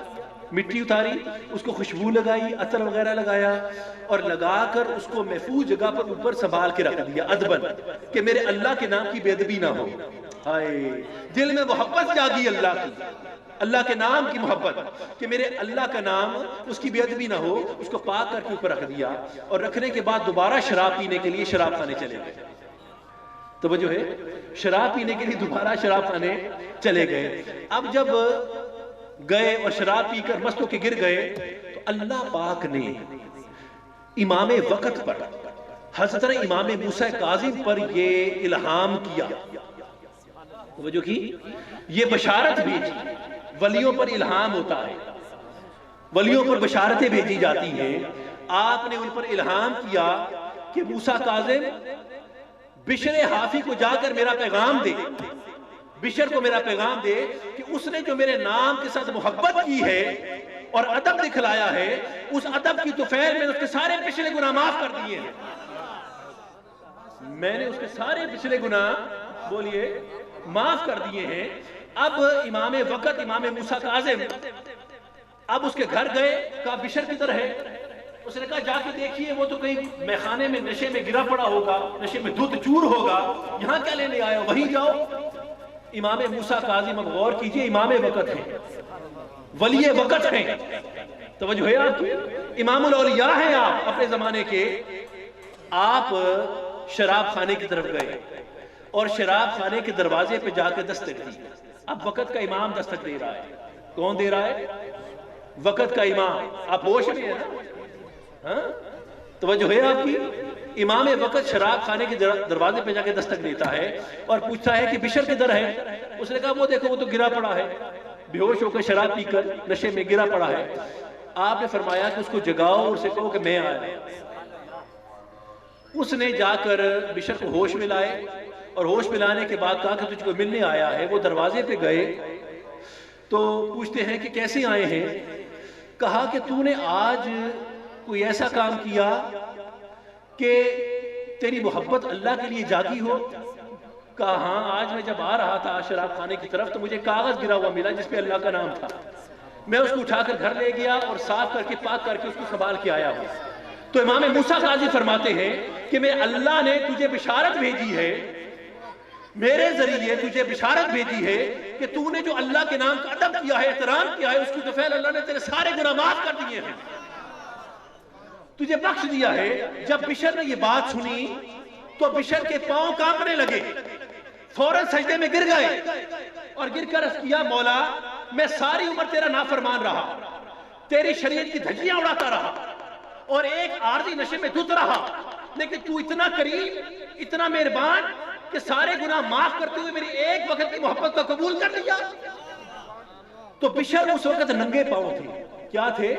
Speaker 2: مٹی اتاری، اس کو خوشبو لگائی، عطر وغیرہ لگایا اور لگا کر اس کو محفوظ جگہ پر اوپر سنبھال کے رکھ دیا ادبن، کہ میرے اللہ کے نام کی بے ادبی نہ ہو. ہائے دل میں محبت جاگی اللہ کی، اللہ کے نام کی محبت، کہ میرے اللہ کا نام اس کی بے ادبی نہ ہو. اس کو پاک کر کے اوپر رکھ دیا اور رکھنے کے بعد دوبارہ شراب پینے کے لیے شراب خانے چلے گئے. توجہ ہے؟ شراب پینے کے لیے دوبارہ شراب خانے چلے گئے. اب جب گئے اور شراب پی کر مست ہو کے گر گئے تو اللہ پاک نے امام وقت پر، حضرت امام موسیٰ کاظم پر یہ الہام کیا. توجہ کی؟ یہ بشارت بھیجی. ولیوں پر الہام ہوتا ہے، ولیوں پر بشارتیں بھیجی جاتی ہیں. آپ نے ان پر الہام کیا کہ موسیٰ کاظم بشر حافی کو جا کر میرا پیغام دے، بشر کو میرا پیغام دے کہ اس نے جو میرے نام کے ساتھ محبت کی ہے اور ادب دکھلایا ہے، اس ادب کی توفیل میں اس کے سارے پچھلے گناہ معاف کر دیے ہیں. میں نے اس کے سارے پچھلے گناہ بولیے معاف کر دیے ہیں. اب امام وقت امام موسیٰ کاظم اب اس کے گھر گئے، کہا بشر کدھر ہے؟ اس نے کہا جا کے دیکھیے، وہ تو کہیں میخانے میں نشے میں گرا پڑا ہوگا، نشے میں دودھ چور ہوگا، یہاں کیا لینے آئے ہو؟ وہیں جاؤ. امام موسیٰ کاظم اب غور کیجئے، امام وقت ہیں، ولی وقت ہیں. توجہ ہے آپ کی؟ امام الاولیاء ہیں آپ اپنے زمانے کے. آپ شراب خانے کی طرف گئے اور شراب خانے کے دروازے پہ جا کے دستک دی. اب وقت کا امام دستک دے رہا ہے. کون دے رہا ہے؟ وقت کا امام. آپ ہوش میں ہیں نا؟ توجہ ہے آپ کی؟ امام وقت شراب خانے کے دروازے پہ جا کے دستک دیتا ہے اور پوچھتا ہے کہ بشر کدھر ہے؟ اس نے کہا وہ دیکھو وہ تو گرا پڑا ہے، بے ہوش ہو کر شراب پی کر نشے میں گرا پڑا ہے. آپ نے فرمایا کہ اس کو جگاؤ اور اسے کہو کہ میں آیا. اس نے جا کر بشر کو ہوش میں لائے اور ہوش میں لانے کے بعد کہا کہ تجھ کو ملنے آیا ہے. وہ دروازے پہ گئے تو پوچھتے ہیں کہ کیسے آئے ہیں؟ کہا کہ تو نے آج کوئی ایسا کام کیا کہ تیری محبت اللہ کے لیے جاگی ہو؟ کہا ہاں، آج میں جب آ رہا تھا شراب خانے کی طرف تو مجھے کاغذ گرا ہوا ملا جس پہ اللہ کا نام تھا. میں اس کو اٹھا کر گھر لے گیا اور صاف کر کے پاک کر کے اس کو سنبھال کے آیا ہوں. تو امام موسیٰ قاضی فرماتے ہیں کہ میں اللہ نے تجھے بشارت بھیجی ہے، میرے ذریعے تجھے بشارت بھیجی ہے کہ تو نے جو اللہ کے نام کا ادب کیا ہے، احترام کیا ہے، اس کی دفعہ اللہ نے تیرے سارے گناہ معاف کر دیے ہیں، تجھے بخش دیا ہے. جب بشر نے یہ بات سنی تو بشر کے پاؤں کانپنے لگے، فوراً سجدے میں گر گئے اور گر کر عرض کیا مولا میں ساری عمر تیرا نافرمان رہا، تیری شریعت کی دھجیاں اڑاتا رہا اور ایک عارضی نشے میں دھت رہا، لیکن تو اتنا کریم، اتنا مہربان کہ سارے گناہ معاف کرتے ہوئے میری ایک وقت کی محبت کو قبول کر لیا. تو بشر اس وقت ننگے پاؤں تھے. کیا تھے؟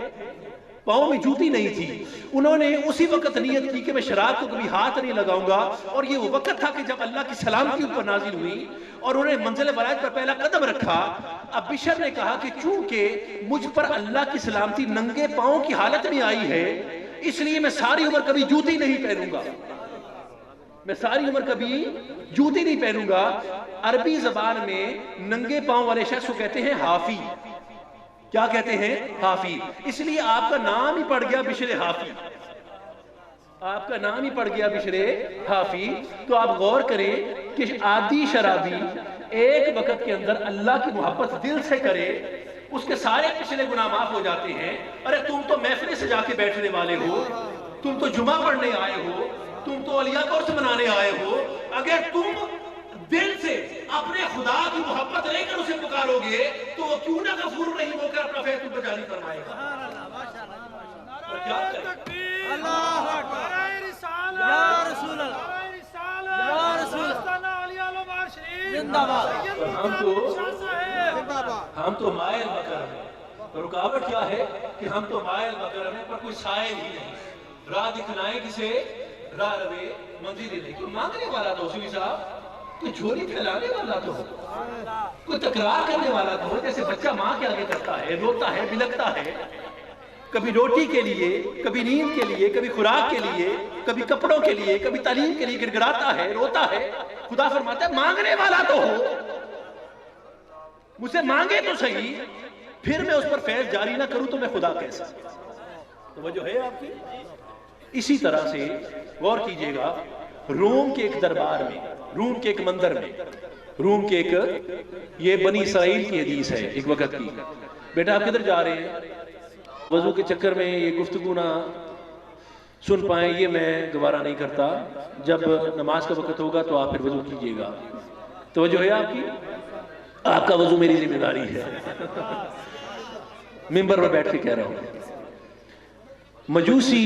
Speaker 2: پاؤں میں جوتی نہیں تھی. انہوں نے اسی وقت نیت کی کہ میں شراب کو کبھی ہاتھ نہیں لگاؤں گا، اور یہ وہ وقت تھا کہ جب اللہ کی سلامتی اوپر نازل ہوئی اور انہوں نے منزل ولایت پر پہلا قدم رکھا. اب بشر نے کہا کہ چونکہ مجھ پر اللہ کی سلامتی ننگے پاؤں کی حالت میں آئی ہے، اس لیے میں ساری عمر کبھی جوتی نہیں پہنوں گا، میں ساری عمر کبھی جوتی نہیں پہنوں گا. عربی زبان میں ننگے پاؤں والے شخص کو کہتے ہیں حافی. کیا کہتے ہیں؟ حافی. اس لیے آپ کا نام ہی پڑ گیا بشر حافی، آپ کا نام ہی پڑ گیا بشر حافی. تو آپ غور کریں کہ عادی شرابی ایک وقت کے اندر اللہ کی محبت دل سے کرے، اس کے سارے پچھلے گناہ معاف ہو جاتے ہیں. ارے تم تو محفلیں سجا کے بیٹھنے والے ہو، تم تو جمعہ پڑھنے آئے ہو، تم تو علیہ کورس منانے آئے ہو. اگر تم دل سے اپنے خدا کی محبت لے کر اسے پکارو گے تو وہ کیوں نہ غفور رحیم ہو کر اپنا فیض تم پر جاری فرمائے گا. اور کیا کریں؟
Speaker 4: اللہ اکبر یا رسول اللہ یا رسول
Speaker 2: ہم تو مائل مکرم ہیں. رکاوٹ کیا ہے کہ ہم تو مائل مکرم ہیں پر کوئی سائل ہی نہیں. راہ دکھلائیں کسے؟ راہ روے منزل نہیں. کوئی مانگنے والا تو حسین صاحب، کوئی جھولی پھیلانے والا تو ہو، کوئی تکرار کرنے والا تو ہو. جیسے بچہ ماں کے آگے کرتا ہے، روتا ہے، بلکتا ہے، کبھی روٹی کے لیے، کبھی نیند کے لیے، کبھی خوراک کے لیے، کبھی کپڑوں کے لیے، کبھی تعلیم کے لیے گڑگڑاتا ہے، روتا ہے. خدا فرماتا ہے مانگنے والا تو ہو، مجھ سے مانگے تو صحیح، پھر میں اس پر فیض جاری نہ کروں تو میں خدا کیسا؟ توجہ ہے آپ کی؟ اسی طرح سے غور کیجئے گا، روم کے ایک دربار میں، روم کے ایک مندر میں، روم کے ایک، یہ بنی اسرائیل کی حدیث ہے ایک وقت کی. بیٹا آپ کدھر جا رہے ہیں؟ وضو کے چکر میں یہ گفتگو نہ سن پائیں یہ میں گوارا نہیں کرتا. جب نماز کا وقت ہوگا تو آپ پھر وضو کیجئے گا. توجہ ہے آپ کی؟ آپ کا وضو میری ذمہ داری ہے. ممبر پر بیٹھ کے کہہ رہا ہوں. مجوسی،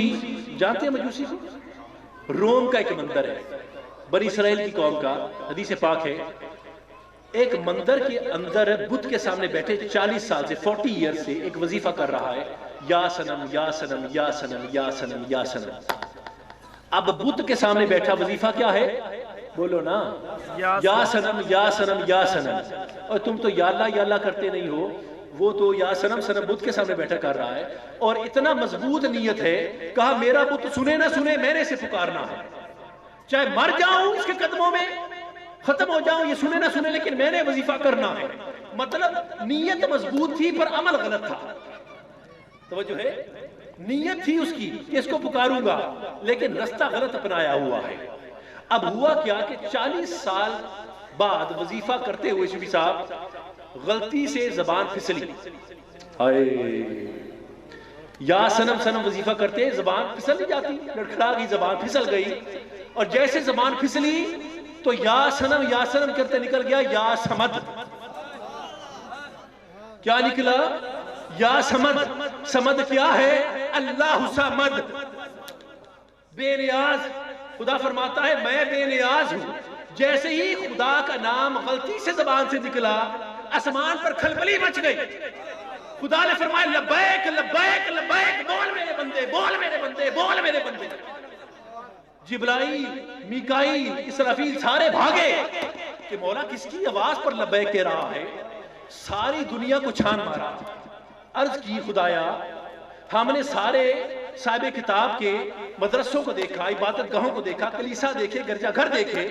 Speaker 2: جانتے ہیں مجوسی کو؟ روم کا ایک مندر ہے، بنی اسرائیل کی قوم کا. حدیث پاک ہے ایک مندر کے اندر بت کے سامنے بیٹھے 40 سال سے 40 ایئر سے ایک وظیفہ کر رہا ہے، یا سنم یا سنم یا سنم یا سنم یا سنم. اب بت کے سامنے بیٹھا وظیفہ کیا ہے؟ بولو نا، یا سنم یا سنم یا سنم. اور تم تو یا اللہ کرتے نہیں ہو، وہ تو یا سنم سنم بت کے سامنے بیٹھا کر رہا ہے. اور اتنا مضبوط نیت ہے، کہا میرا بت سنے نہ سنے میرے سے پکارنا ہے، چاہے مر جاؤں اس کے قدموں میں، ختم ہو جاؤں، یہ سنے نہ سنے، لیکن میں نے وظیفہ کرنا ہے. مطلب نیت مضبوط تھی پر عمل غلط تھا. توجہ ہے؟ نیت تھی اس کی کہ اس کو پکاروں گا، لیکن رستہ غلط اپنایا ہوا ہے. اب ہوا کیا کہ 40 سال بعد وظیفہ کرتے ہوئے شفیع صاحب غلطی سے زبان پھسلی. یا سنم سنم وظیفہ کرتے زبان پھسل نہیں جاتی، لڑکھڑا گئی، زبان پھسل گئی. اور جیسے زبان پھسلی تو یا سنم کرتے نکل گیا یا سمد. کیا نکلا؟ یا سمد. سمد کیا ہے؟ اللہ سمد، بے نیاز. خدا فرماتا ہے میں بے نیاز ہوں. جیسے ہی خدا کا نام غلطی سے زبان سے نکلا، آسمان پر کھلبلی مچ گئی. خدا نے فرمایا لبیک لبیک لبیک، بول میرے بندے، بول میرے بندے، بول میرے بندے. جبرائیل، میکائیل، اسرافیل سارے بھاگے کہ مولا کس کی آواز پر لبیک کہہ رہا ہے. ساری دنیا کو چھان مارا. عرض کی خدایا ہم نے سارے صاحب کتاب کے مدرسوں کو دیکھا، عبادت گاہوں کو دیکھا، کلیسا دیکھے، گرجا گھر دیکھے،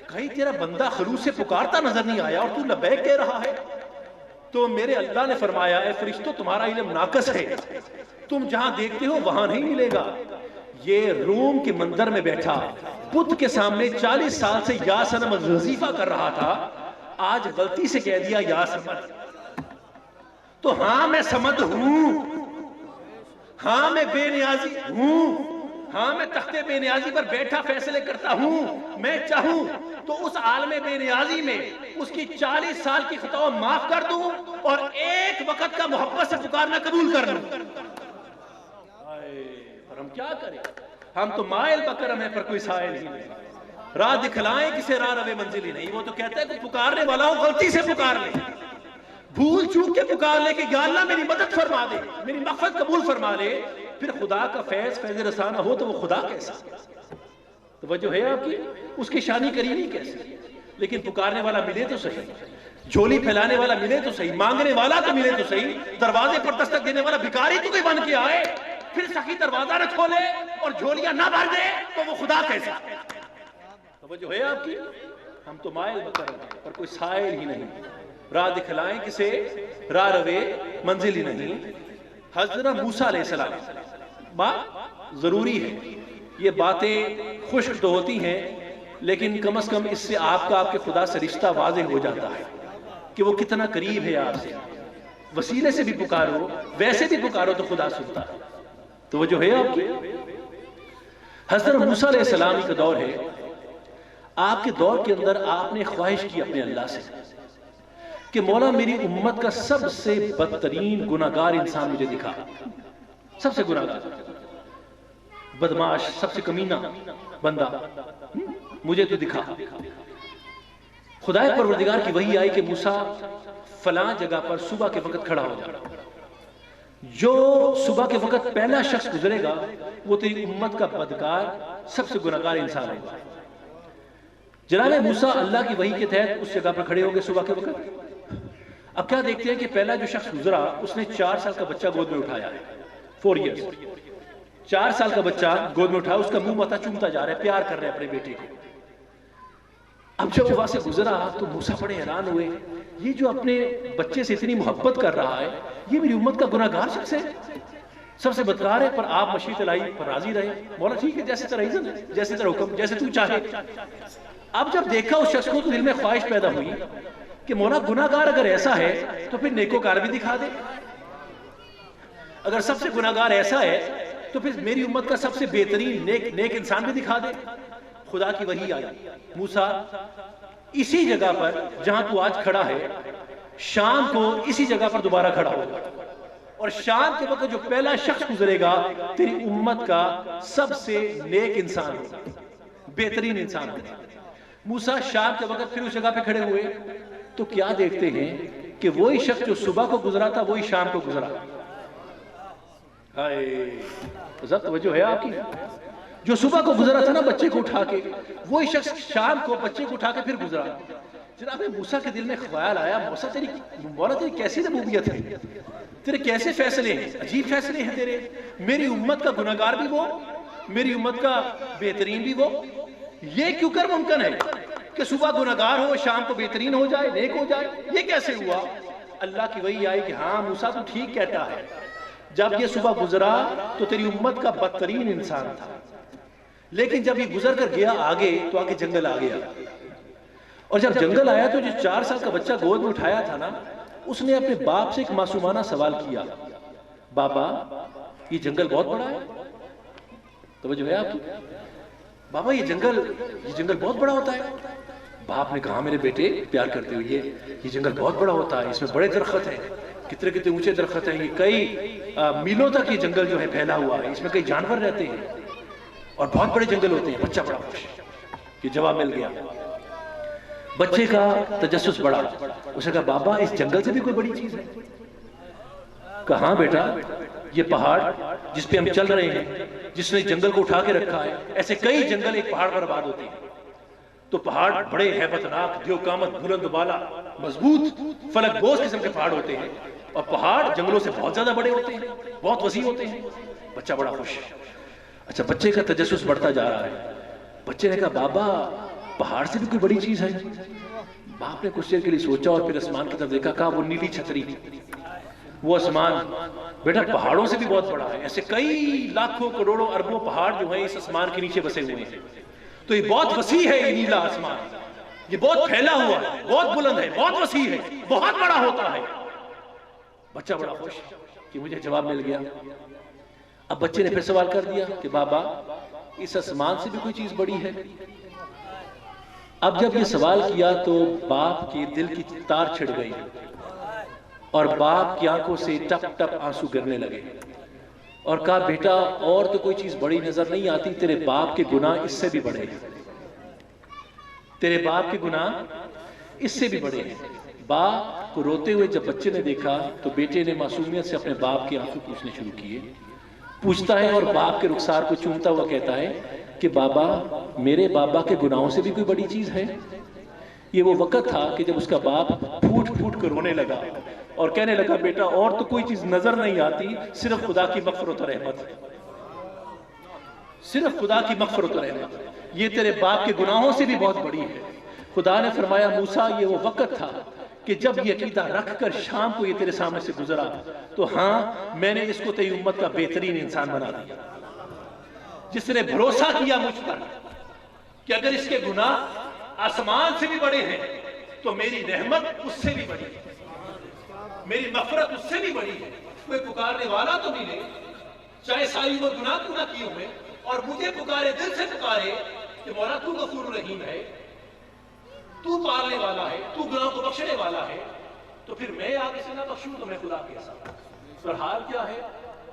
Speaker 2: کہیں تیرا بندہ خلوص سے پکارتا نظر نہیں آیا اور تو لبیک کہہ رہا ہے. تو میرے اللہ نے فرمایا اے فرشتوں تمہارا علم ناقص ہے، تم جہاں دیکھتے ہو وہاں نہیں ملے گا. یہ روم کے مندر میں بیٹھا بت کے سامنے 40 سال سے یا صنم وظیفہ کر رہا تھا، آج غلطی سے کہہ دیا یا صمد. تو ہاں میں صمد ہوں، ہاں میں بے نیازی ہوں، ہاں میں تخت بے نیازی پر بیٹھا فیصلے کرتا ہوں. میں چاہوں تو اس عالم بے نیازی میں اس کی 40 سال کی خطاؤں معاف کر دوں اور ایک وقت کا محبت سے پکارنا قبول کر لوں. اور ہم کیا کریں؟ ہم تو مائل بکرم ہے پر کوئی سائل ہی نہیں. راہ دکھلائیں کسے راہ روے منزل ہی نہیں. وہ تو کہتا ہے کہ پکارنے والا ہوں غلطی سے پکار لے، بھول چوک کے پکار لے کہ یا اللہ میری مدد فرما دے، میری مغفرت قبول فرما لے. پھر خدا کا فیض رسانہ ہو تو وہ خدا کیسا؟ توجہ ہے آپ کی؟ اس کی شانی کرینی کیسے؟ لیکن پکارنے والا ملے تو صحیح، جھولی پھیلانے والا ملے تو صحیح، مانگنے والا تو ملے تو صحیح، دروازے پر دستک دینے والا بھکاری تو کوئی بن کے آئے، پھر سخی دروازہ نہ کھولے اور جھولیاں نہ بھر دے تو وہ خدا کیسا؟ توجہ ہے آپ کی؟ ہم تو مائل بکر ہیں پر کوئی سائل ہی نہیں. راہ دکھلائیں کسے راہ روے منزل ہی نہیں. حضرت موسیٰ علیہ السلام، بات ضروری ہے، یہ باتیں خشک تو ہوتی ہیں لیکن کم از کم اس سے آپ کا آپ کے خدا سے رشتہ واضح ہو جاتا ہے کہ وہ کتنا قریب ہے آپ سے. وسیلے سے بھی پکارو، ویسے بھی پکارو تو خدا سنتا ہے. تو وہ جو ہے آپ کی حضرت موسیٰ علیہ السلام کا دور ہے. آپ کے دور کے اندر آپ نے خواہش کی اپنے اللہ سے کہ مولا میری امت کا سب سے بدترین گناہگار انسان مجھے دکھا، سب سے گناہگار، بدماش، سب سے کمینہ بندہ مجھے تو دکھا. خدائے پروردگار کی وحی آئی کہ موسیٰ فلاں جگہ پر صبح کے وقت کھڑا ہو جا، جو صبح کے وقت پہلا شخص گزرے گا وہ تیری امت کا بدکار سب سے گناہگار انسان ہوگا. جناب موسیٰ اللہ کی وحی کے تحت اس جگہ پر کھڑے ہو گئے صبح کے وقت. اب کیا دیکھتے ہیں کہ پہلا جو شخص گزرا اس نے 4 سال کا بچہ گود میں اٹھایا ہے. 4 ایئرز، 4 سال کا بچہ گود میں اٹھایا، اس کا منہ ماتھا چومتا جا رہا ہے، پیار کر رہے ہیں اپنے بیٹے کو. اب جب وہاں سے گزرا تو موسیٰ بڑے حیران ہوئے، یہ جو اپنے بچے سے اتنی محبت کر رہا ہے یہ میری امت کا گناہگار شخص ہے، سب سے بدکار ہے. پر آپ مشیت الہی پر راضی رہے. مولا ٹھیک ہے، جیسے تیرا اذن ہے، جیسے تیرا حکم، جیسے تو چاہے. اب جب دیکھا اس شخص کو تو دل میں خواہش پیدا ہوئی کہ مولا گناہگار اگر ایسا ہے تو پھر نیکوکار بھی دکھا دے. اگر سب سے گناہگار ایسا ہے تو پھر میری امت کا سب سے بہترین نیک انسان بھی دکھا دے. خدا کی وحی آئی، موسیٰ اسی جگہ پر جہاں تو آج کھڑا ہے شام کو اسی جگہ پر دوبارہ کھڑا ہوگا، اور شام کے وقت جو پہلا شخص گزرے گا تیری امت کا سب سے نیک انسان ہوگا، بہترین انسان ہوگا. موسیٰ شام کے وقت پھر اس جگہ پہ کھڑے ہوئے تو کیا دیکھتے ہیں کہ وہی شخص جو صبح کو گزرا تھا وہی شام کو گزرا. ذرا توجہ ہے آپ کی؟ جو صبح کو گزرا تھا نا بچے کو اٹھا کے، وہی شخص شام کو بچے کو اٹھا کے پھر گزرا. جناب موسیٰ کے دل میں خیال آیا، مولا تیری کیسی ربوبیت ہے، تیرے کیسے فیصلے ہیں، عجیب فیصلے ہیں تیرے. میری امت کا گناہگار بھی وہ، میری امت کا بہترین بھی وہ. یہ کیوں کر ممکن ہے کہ صبح گناہگار ہو شام کو بہترین ہو جائے، نیک ہو جائے؟ یہ کیسے ہوا؟ اللہ کی وحی آئی کہ ہاں موسیٰ تو ٹھیک کہتا ہے، جب یہ صبح گزرا تو تیری امت کا بدترین انسان تھا، لیکن جب یہ گزر کر گیا آگے تو آگے جنگل آ گیا. اور جب جنگل آیا تو جو 4 سال کا بچہ گود میں اٹھایا تھا نا، اس نے اپنے باپ سے ایک معصومانہ سوال کیا، بابا یہ جنگل بہت بڑا ہے. توجہ ہے آپ کی؟ بابا یہ جنگل بہت بڑا ہوتا ہے. باپ نے کہا میرے بیٹے پیار کرتے ہوئے یہ جنگل بہت بڑا ہوتا ہے، اس میں بڑے درخت ہیں، کتنے کتنے اونچے درخت ہیں، یہ کئی میلوں تک یہ جنگل جو ہے پھیلا ہوا ہے، اس میں کئی جانور رہتے ہیں اور بہت بڑے جنگل ہوتے ہیں. بچہ بڑا خوش، یہ جواب مل گیا. بچے کا تجسس بڑا، اس نے کہا بابا اس جنگل سے بھی کوئی بڑی چیز ہے؟ کہاں بیٹا؟ یہ پہاڑ جس پہ ہم چل رہے ہیں، جس نے جنگل کو اٹھا کے رکھا ہے، ایسے کئی جنگل ایک پہاڑ پر آباد ہوتے ہیں۔ تو پہاڑ بڑے ہیبت ناک، دیو قامت، بلند و بالا، مضبوط، فلک بوز قسم کے پہاڑ ہوتے ہیں، اور پہاڑ جنگلوں سے بہت زیادہ بڑے ہوتے ہیں، بہت وسیع ہوتے ہیں۔ بچہ بڑا خوش ہے۔ اچھا، بچے کا تجسس بڑھتا جا رہا ہے۔ بچے نے کہا بابا پہاڑ سے بھی کوئی بڑی چیز ہے؟ باپ نے کچھ دیر کے لیے سوچا اور پھر آسمان کی طرف دیکھا، کہا وہ نیلی چھتری، وہ آسمان بیٹا پہاڑوں سے بھی بہت بڑا ہے، ایسے کئی لاکھوں کروڑوں اربوں پہاڑ جو ہیں اس آسمان کے نیچے بسے ہوئے ہیں، تو یہ بہت وسیع ہے، یہ نیلا آسمان یہ بہت پھیلا ہوا ہے، بہت بلند ہے، بہت وسیع ہے، بہت بڑا ہوتا ہے۔ بچہ بڑا خوش کہ مجھے جواب مل گیا۔ اب بچے نے پھر سوال کر دیا کہ بابا اس آسمان سے بھی کوئی چیز بڑی ہے؟ اب جب یہ سوال کیا تو باپ کے دل کی تار چھڑ گئی اور باپ کی آنکھوں سے ٹپ ٹپ آنسو گرنے لگے اور کہا بیٹا اور تو کوئی چیز بڑی نظر نہیں آتی، تیرے باپ کے گناہ اس سے بھی بڑے ہیں، تیرے باپ کے گناہ اس سے بھی بڑے ہیں۔ باپ کو روتے ہوئے جب بچے نے دیکھا تو بیٹے نے معصومیت سے اپنے باپ کے آنسو پوچھنے شروع کیے، پوچھتا ہے اور باپ کے رخسار کو چومتا ہوا کہتا ہے کہ بابا میرے بابا کے گناہوں سے بھی کوئی بڑی چیز ہے؟ یہ وہ وقت تھا کہ جب اس کا باپ پھوٹ پھوٹ کر رونے لگا اور کہنے لگا بیٹا اور تو کوئی چیز نظر نہیں آتی، صرف خدا کی مغفرت و رحمت، صرف خدا کی مغفرت و رحمت، یہ تیرے باپ کے گناہوں سے بھی بہت بڑی ہے۔ خدا نے فرمایا موسیٰ یہ وہ وقت تھا کہ جب یہ عقیدہ رکھ کر شام کو یہ تیرے سامنے سے گزرا تو ہاں میں نے اس کو تیری امت کا بہترین انسان بنا دیا، جس نے بھروسہ کیا مجھ پر کہ اگر اس کے گناہ آسمان سے بھی بڑے ہیں تو میری رحمت اس سے بھی بڑی ہے، میری مغفرت اس سے بھی بڑی ہے۔ کوئی پکارنے والا تو ملے، چاہے ساری عمر گناہ کیوں نہ کیے ہوئے، اور مجھے پکارے، دل سے پکارے کہ مولا تو غفور رحیم ہے، تو پالنے والا ہے، تو گناہ کو بخشنے والا ہے، تو پھر میں آگے سے نہ بخشوں تو میں خدا کیسا؟ پر حال کیا ہے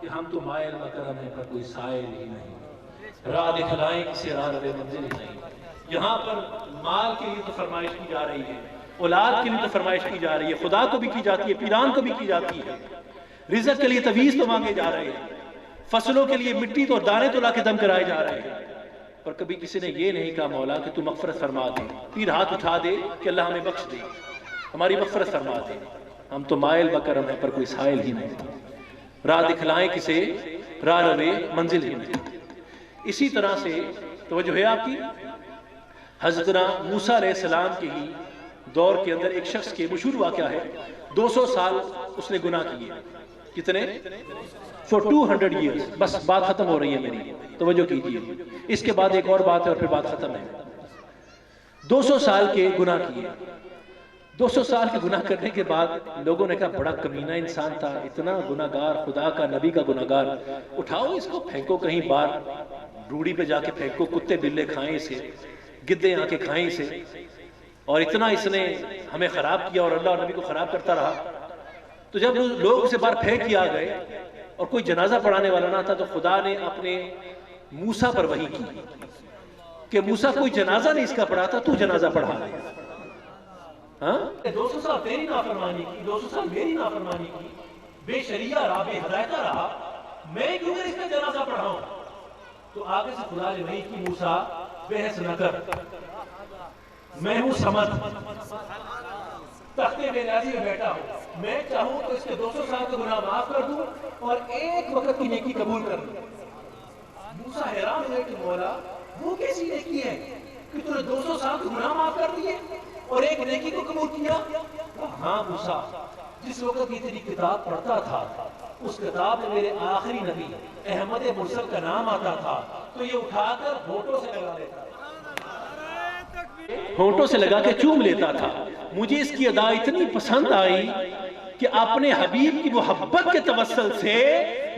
Speaker 2: کہ ہم تو مائل نہ کرم ہے پر کوئی سائل ہی نہیں، راہ دکھلائیں کسی راہ روے منزل ہی نہیں۔ یہاں پر مال کے لیے تو فرمائش کی جا رہی ہے، اولاد کے لیے تو فرمائش کی جا رہی ہے، خدا کو بھی کی جاتی ہے، پیران کو بھی کی جاتی ہے، رزق کے لیے تویز تو مانگے جا رہے ہیں، فصلوں کے لیے مٹی تو دانے تو لا کے دم کرائے جا رہے ہیں، پر کبھی کسی نے یہ نہیں کہا مولا کہ تو مغفرت فرما دے، پیر ہاتھ اٹھا دے کہ اللہ ہمیں بخش دے، ہماری مغفرت فرما دے۔ ہم تو مائل بکرم ہے پر کوئی سائل ہی نہیں، راہ دکھلائیں کسے راہ روے منزل ہی نہیں۔ اسی طرح سے توجہ ہے آپ کی، حضرت موسیٰ علیہ السلام کے ہی دور کے اندر ایک شخص کے مشہور واقعہ ہے، 200 سال اس نے گناہ کیے، کتنے؟ for 200 years۔ بس بات ختم ہو رہی ہے میری، توجہ کیجئے، اس کے بعد ایک اور بات ہے اور پھر بات ختم ہے۔ 200 سال کے گناہ کیے، 200 سال کے گناہ کرنے کے بعد لوگوں نے کہا بڑا کمینہ انسان تھا، اتنا گناہگار، خدا کا نبی کا گناہگار، اٹھاؤ اس کو پھینکو کہیں باہر، روڑی پہ جا کے پھینکو، کتے بلے کھائیں اسے، گدے آ کے کھائیں اسے، اور اتنا اس نے ہمیں خراب کیا اور اللہ اور نبی کو خراب کرتا رہا۔ تو جب لوگ اسے باہر پھینک کے آ گئے اور کوئی جنازہ پڑھانے والا نہ تھا تو خدا نے اپنے موسیٰ پر وحی کی کہ موسیٰ کوئی جنازہ نہیں اس کا پڑھا تھا، تو جنازہ پڑھا۔ 200 سال تیری نافرمانی کی، 200 سال میری نافرمانی کی، بے شریعہ رہا، بے ہدایتہ رہا، میں کیوں اس کا جنازہ پڑھاؤں؟ تو آگے سے خدا نے وحی کی موسیٰ بحث نہ کر، میں ہوں سمد، تخت بے نیازی میں بیٹھا ہوں، میں چاہوں تو اس کے 200 سال کا گناہ معاف کر دوں اور ایک وقت کی نیکی قبول کر دوں۔ موسیٰ حیران ہوئے کہ مولا وہ کیسی نیکی ہے کہ تو نے 200 سال کا گناہ معاف کر دیے اور ایک نیکی کو قبول کیا؟ ہاں موسیٰ، جس وقت یہ تیری کتاب پڑھتا تھا اس کتاب میں میرے آخری نبی احمد مرسل کا نام آتا تھا تو یہ اٹھا کر ہونٹوں سے لگا لیتا تھا، ہونٹوں سے لگا کے چوم لیتا تھا۔ مجھے اس کی ادا اتنی پسند آئی کہ اپنے حبیب کی محبت کے توسل سے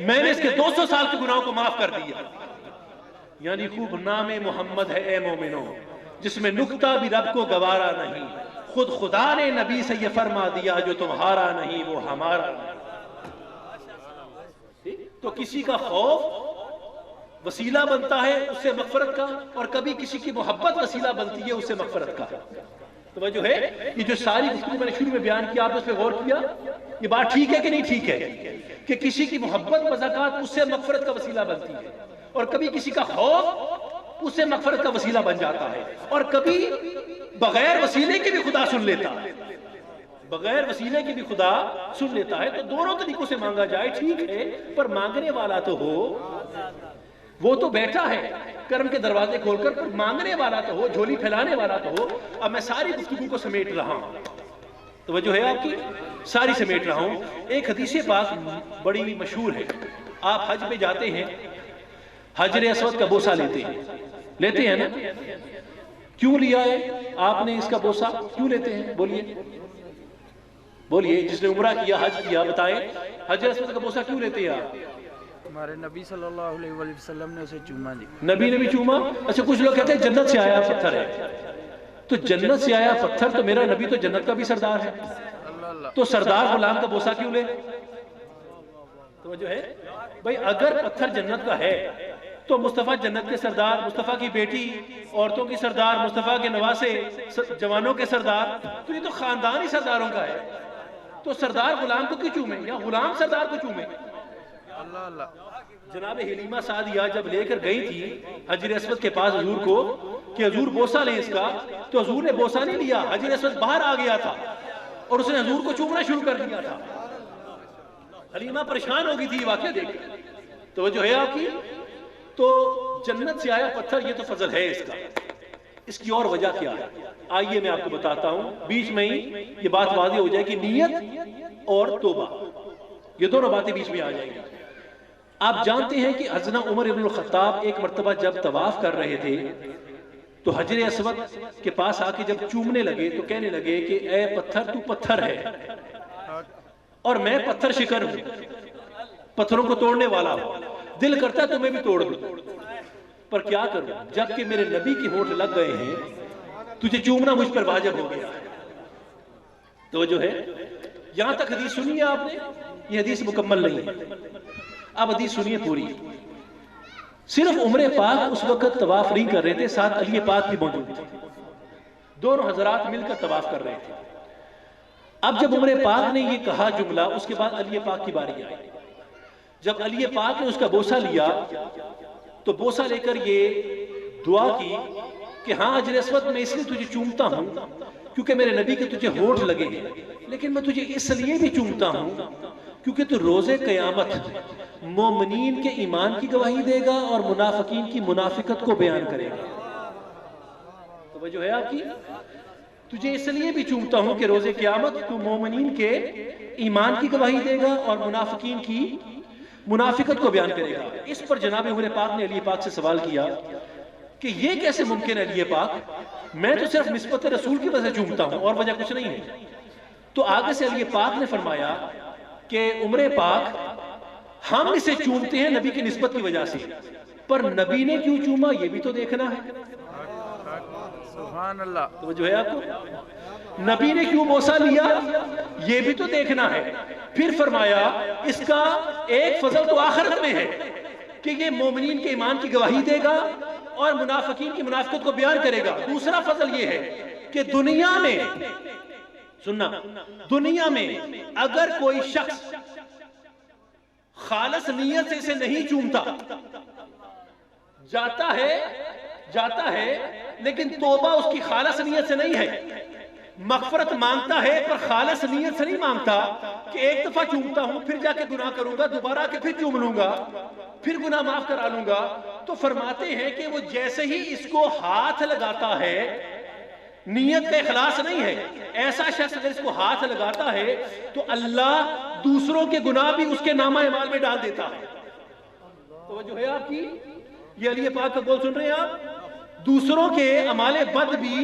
Speaker 2: میں نے اس کے 200 سال کے گناہوں کو معاف کر دیا۔ یعنی خوب نام محمد ہے اے مومنوں، جس میں نکتہ بھی رب کو گوارا نہیں، خود خدا نے نبی سے یہ فرما دیا جو تمہارا نہیں وہ ہمارا نہیں۔ تو کسی کا خوف وسیلہ بنتا ہے اس سے مغفرت کا، اور کبھی کسی کی محبت وسیلہ بنتی ہے اس سے مغفرت کا۔ توجہ ہے، یہ جو ساری گفتگو میں نے شروع میں بیان کیا، آپ اس پہ غور کیا؟ یہ بات ٹھیک ہے کہ نہیں ٹھیک ہے؟ کہ کسی کی محبت بزکات اس سے مغفرت کا وسیلہ بنتی ہے، اور کبھی کسی کا خوف اس سے مغفرت کا وسیلہ بن جاتا ہے، اور کبھی بغیر وسیلے کے بھی خدا سن لیتا ہے، بغیر وسیلے کے بھی خدا سن لیتا ہے۔ تو دونوں طریقوں سے مانگا جائے ٹھیک ہے، پر مانگنے والا تو ہو، وہ تو بیٹھا ہے کرم کے دروازے کھول کر، پر مانگنے والا تو ہو، جھولی پھیلانے والا تو ہو۔ اب میں ساری گفتگو کو سمیٹ رہا ہوں، توجہ ہے آپ کی، ساری سمیٹ رہا ہوں۔ ایک حدیث پاک بڑی مشہور ہے، آپ حج پہ جاتے ہیں، حجر اسود کا بوسہ لیتے ہیں نا؟ کیوں لیا ہے آپ نے اس کا بوسہ، کیوں لیتے ہیں؟ بولیے، جس نے عمرہ کیا، حج کیا، بتائیں حجر اسود کا بوسہ کیوں لیتے ہیں آپ؟
Speaker 5: ہمارے نبی صلی اللہ علیہ وسلم نے اسے چوما دی۔
Speaker 2: نبی نے بھی چوما؟ اچھا، کچھ لوگ کہتے ہیں جنت سے آیا پتھر ہے، تو جنت سے آیا پتھر، تو میرا نبی تو جنت کا بھی سردار ہے، تو سردار غلام کا بوسہ کیوں لے؟ توجہ ہے بھئی، اگر پتھر جنت کا ہے تو مصطفیٰ جنت کے سردار، مصطفیٰ کی بیٹی عورتوں کی سردار، مصطفیٰ کے نواسے جوانوں کے سردار، تو یہ تو خاندان ہی سرداروں کا ہے، تو سردار غلام کو کیوں چومے، یا غلام سردار کو چومے؟ جناب حلیمہ سعدیہ جب لے کر گئی تھی حجر اسود کے پاس حضور کو کہ حضور بوسہ لیں اس کا، تو حضور نے بوسہ نہیں لیا، حجر اسود باہر آ گیا تھا اور اس نے حضور کو چومنا شروع کر دیا تھا۔ حلیمہ پریشان ہو گئی تھی یہ واقعہ دیکھ کر، توجہ ہے آپ کی؟ تو جنت سے آیا پتھر، یہ تو فضل ہے اس کا، اس کی اور وجہ کیا ہے؟ آئیے میں آپ کو بتاتا ہوں، بیچ میں ہی یہ بات واضح ہو جائے کہ نیت اور توبہ، یہ دونوں باتیں بیچ میں آ جائیں گی۔ آپ جانتے ہیں کہ حضرت عمر ابن الخطاب ایک مرتبہ جب طواف کر رہے تھے تو حجر اسود کے پاس آ کے جب چومنے لگے تو کہنے لگے کہ اے پتھر، تو پتھر ہے اور میں پتھر شکر ہوں، پتھروں کو توڑنے والا ہوں، دل کرتا ہے تمہیں بھی توڑ دوں، پر کیا کروں، جب کہ میرے نبی کے ہونٹ لگ گئے ہیں، تجھے چومنا مجھ پر واجب ہو گیا۔ تو جو ہے یہاں تک حدیث سنیے آپ نے، یہ حدیث مکمل نہیں ہے، اب حدیث سنیے پوری۔ صرف عمر پاک اس وقت طواف نہیں کر رہے تھے، ساتھ علی پاک بھی موجود تھے، دونوں حضرات مل کر طواف کر رہے تھے۔ اب جب عمر پاک نے یہ کہا جملہ، اس کے بعد علی پاک کی باری آئی۔ جب علی پاک نے اس کا بوسہ لیا تو بوسہ لے کر یہ دعا کی کہ ہاں حجر اسود میں اس لیے تجھے چومتا ہوں کیونکہ میرے نبی کے تجھے ہونٹ لگے ہیں، لیکن میں تجھے اس لیے بھی چومتا ہوں کیونکہ تو روز قیامت مومنین کے ایمان کی گواہی دے گا اور منافقین کی منافقت کو بیان کرے گا۔ توجہ ہے آپ کی؟ تجھے اس لیے بھی چومتا ہوں کہ روز قیامت تو مومنین کے ایمان کی گواہی دے گا اور منافقین کی منافقت کو بیان کرے گا۔ اس پر جناب عمر پاک نے علی پاک سے سوال کیا کہ یہ کیسے ممکن ہے علی پاک، میں تو صرف نسبت رسول کی وجہ سے چومتا ہوں اور وجہ کچھ نہیں ہے۔ تو آگے سے علی پاک نے فرمایا کہ عمر پاک، ہم اسے چومتے ہیں نبی کی نسبت کی وجہ سے، پر نبی نے کیوں چوما یہ بھی تو دیکھنا ہے۔
Speaker 5: سبحان اللہ۔
Speaker 2: تو جو ہے آپ کو نبی نے کیوں بوسہ لیا یہ بھی تو دیکھنا ہے۔ پھر فرمایا اس کا ایک فضل تو آخرت میں ہے کہ یہ مومنین کے ایمان کی گواہی دے گا اور منافقین کی منافقت کو بیان کرے گا۔ دوسرا فضل یہ ہے کہ دنیا میں، سننا، دنیا میں اگر کوئی شخص خالص نیت سے اسے نہیں چومتا، جاتا ہے لیکن توبہ اس کی خالص نیت سے نہیں ہے، مغفرت مانگتا ہے پر خالص نیت سے نہیں مانگتا کہ ایک دفعہ چومتا ہوں پھر جا کے گناہ کروں گا، دوبارہ کے پھر چوم لوں گا، پھر گناہ معاف کرا لوں گا، تو فرماتے ہیں کہ وہ جیسے ہی اس کو ہاتھ لگاتا ہے، نیت کا اخلاص نہیں ہے، ایسا شخص اگر اس کو ہاتھ لگاتا ہے تو اللہ دوسروں کے گناہ بھی اس کے نامہ اعمال میں ڈال دیتا ہے۔ توجہ ہے آپ کی؟ یہ علی پاک کا قول سن رہے ہیں آپ؟ دوسروں کے اعمال بد بھی